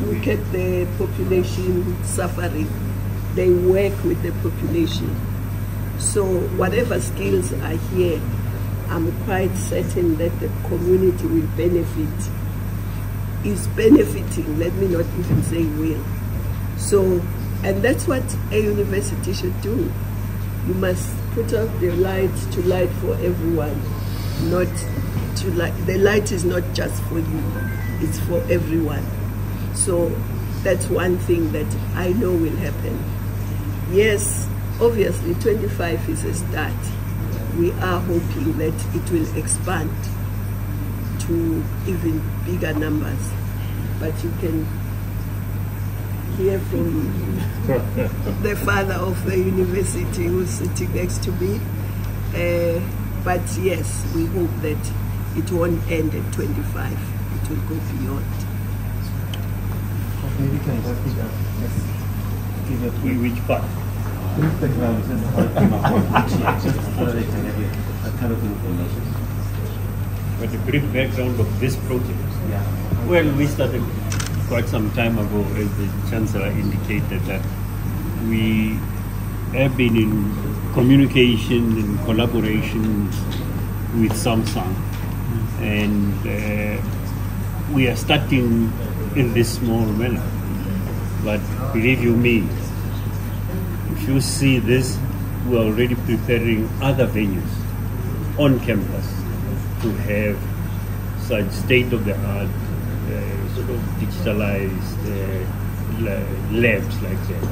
look at the population suffering. They work with the population. So whatever skills are here, I'm quite certain that the community will benefit, is benefiting, let me not even say will. So, and that's what a university should do. You must put up the light to light for everyone, not to light. The light is not just for you, it's for everyone. So that's one thing that I know will happen. Yes, obviously 25 is a start. We are hoping that it will expand to even bigger numbers. But you can hear from the father of the university who's sitting next to me. But yes, we hope that it won't end at 25. It will go beyond. Maybe can just give a which part? The ground and how it came about, so that they can have a kind of information. But the brief background of this project. Yeah. Well, we started quite some time ago, as the Chancellor indicated, that we have been in communication and collaboration with Samsung. And we are starting in this small manner. But believe you me, if you see this, we are already preparing other venues on campus to have such state-of-the-art, sort of digitalized labs like that,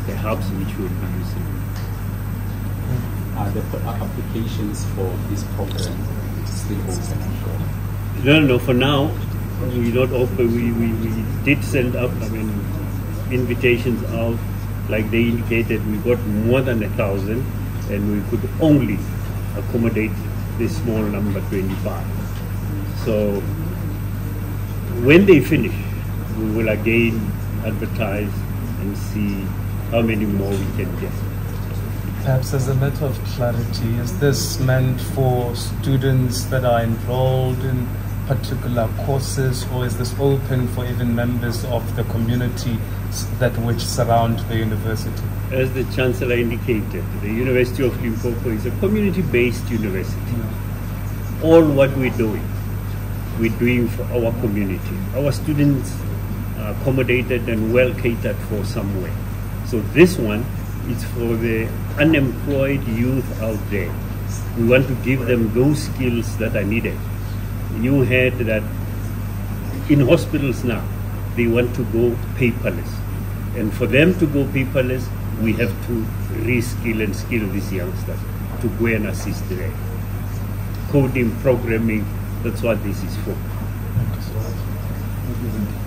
the hubs which we'll be using. Are the applications for this program still open? No, for now, we not open. We did send up, invitations out. Like they indicated, we got more than 1,000, and we could only accommodate this small number, 25. So when they finish, we will again advertise and see how many more we can get. Perhaps as a matter of clarity, is this meant for students that are enrolled in particular courses, or is this open for even members of the community that which surround the university? As the Chancellor indicated, the University of Limpopo is a community-based university. All what we're doing for our community. Our students are accommodated and well catered for somewhere. So this one is for the unemployed youth out there. We want to give them those skills that are needed. You heard that in hospitals now, they want to go paperless. And for them to go paperless, we have to reskill and skill these youngsters to go and assist there. Coding, programming, that's what this is for. Thank you so much.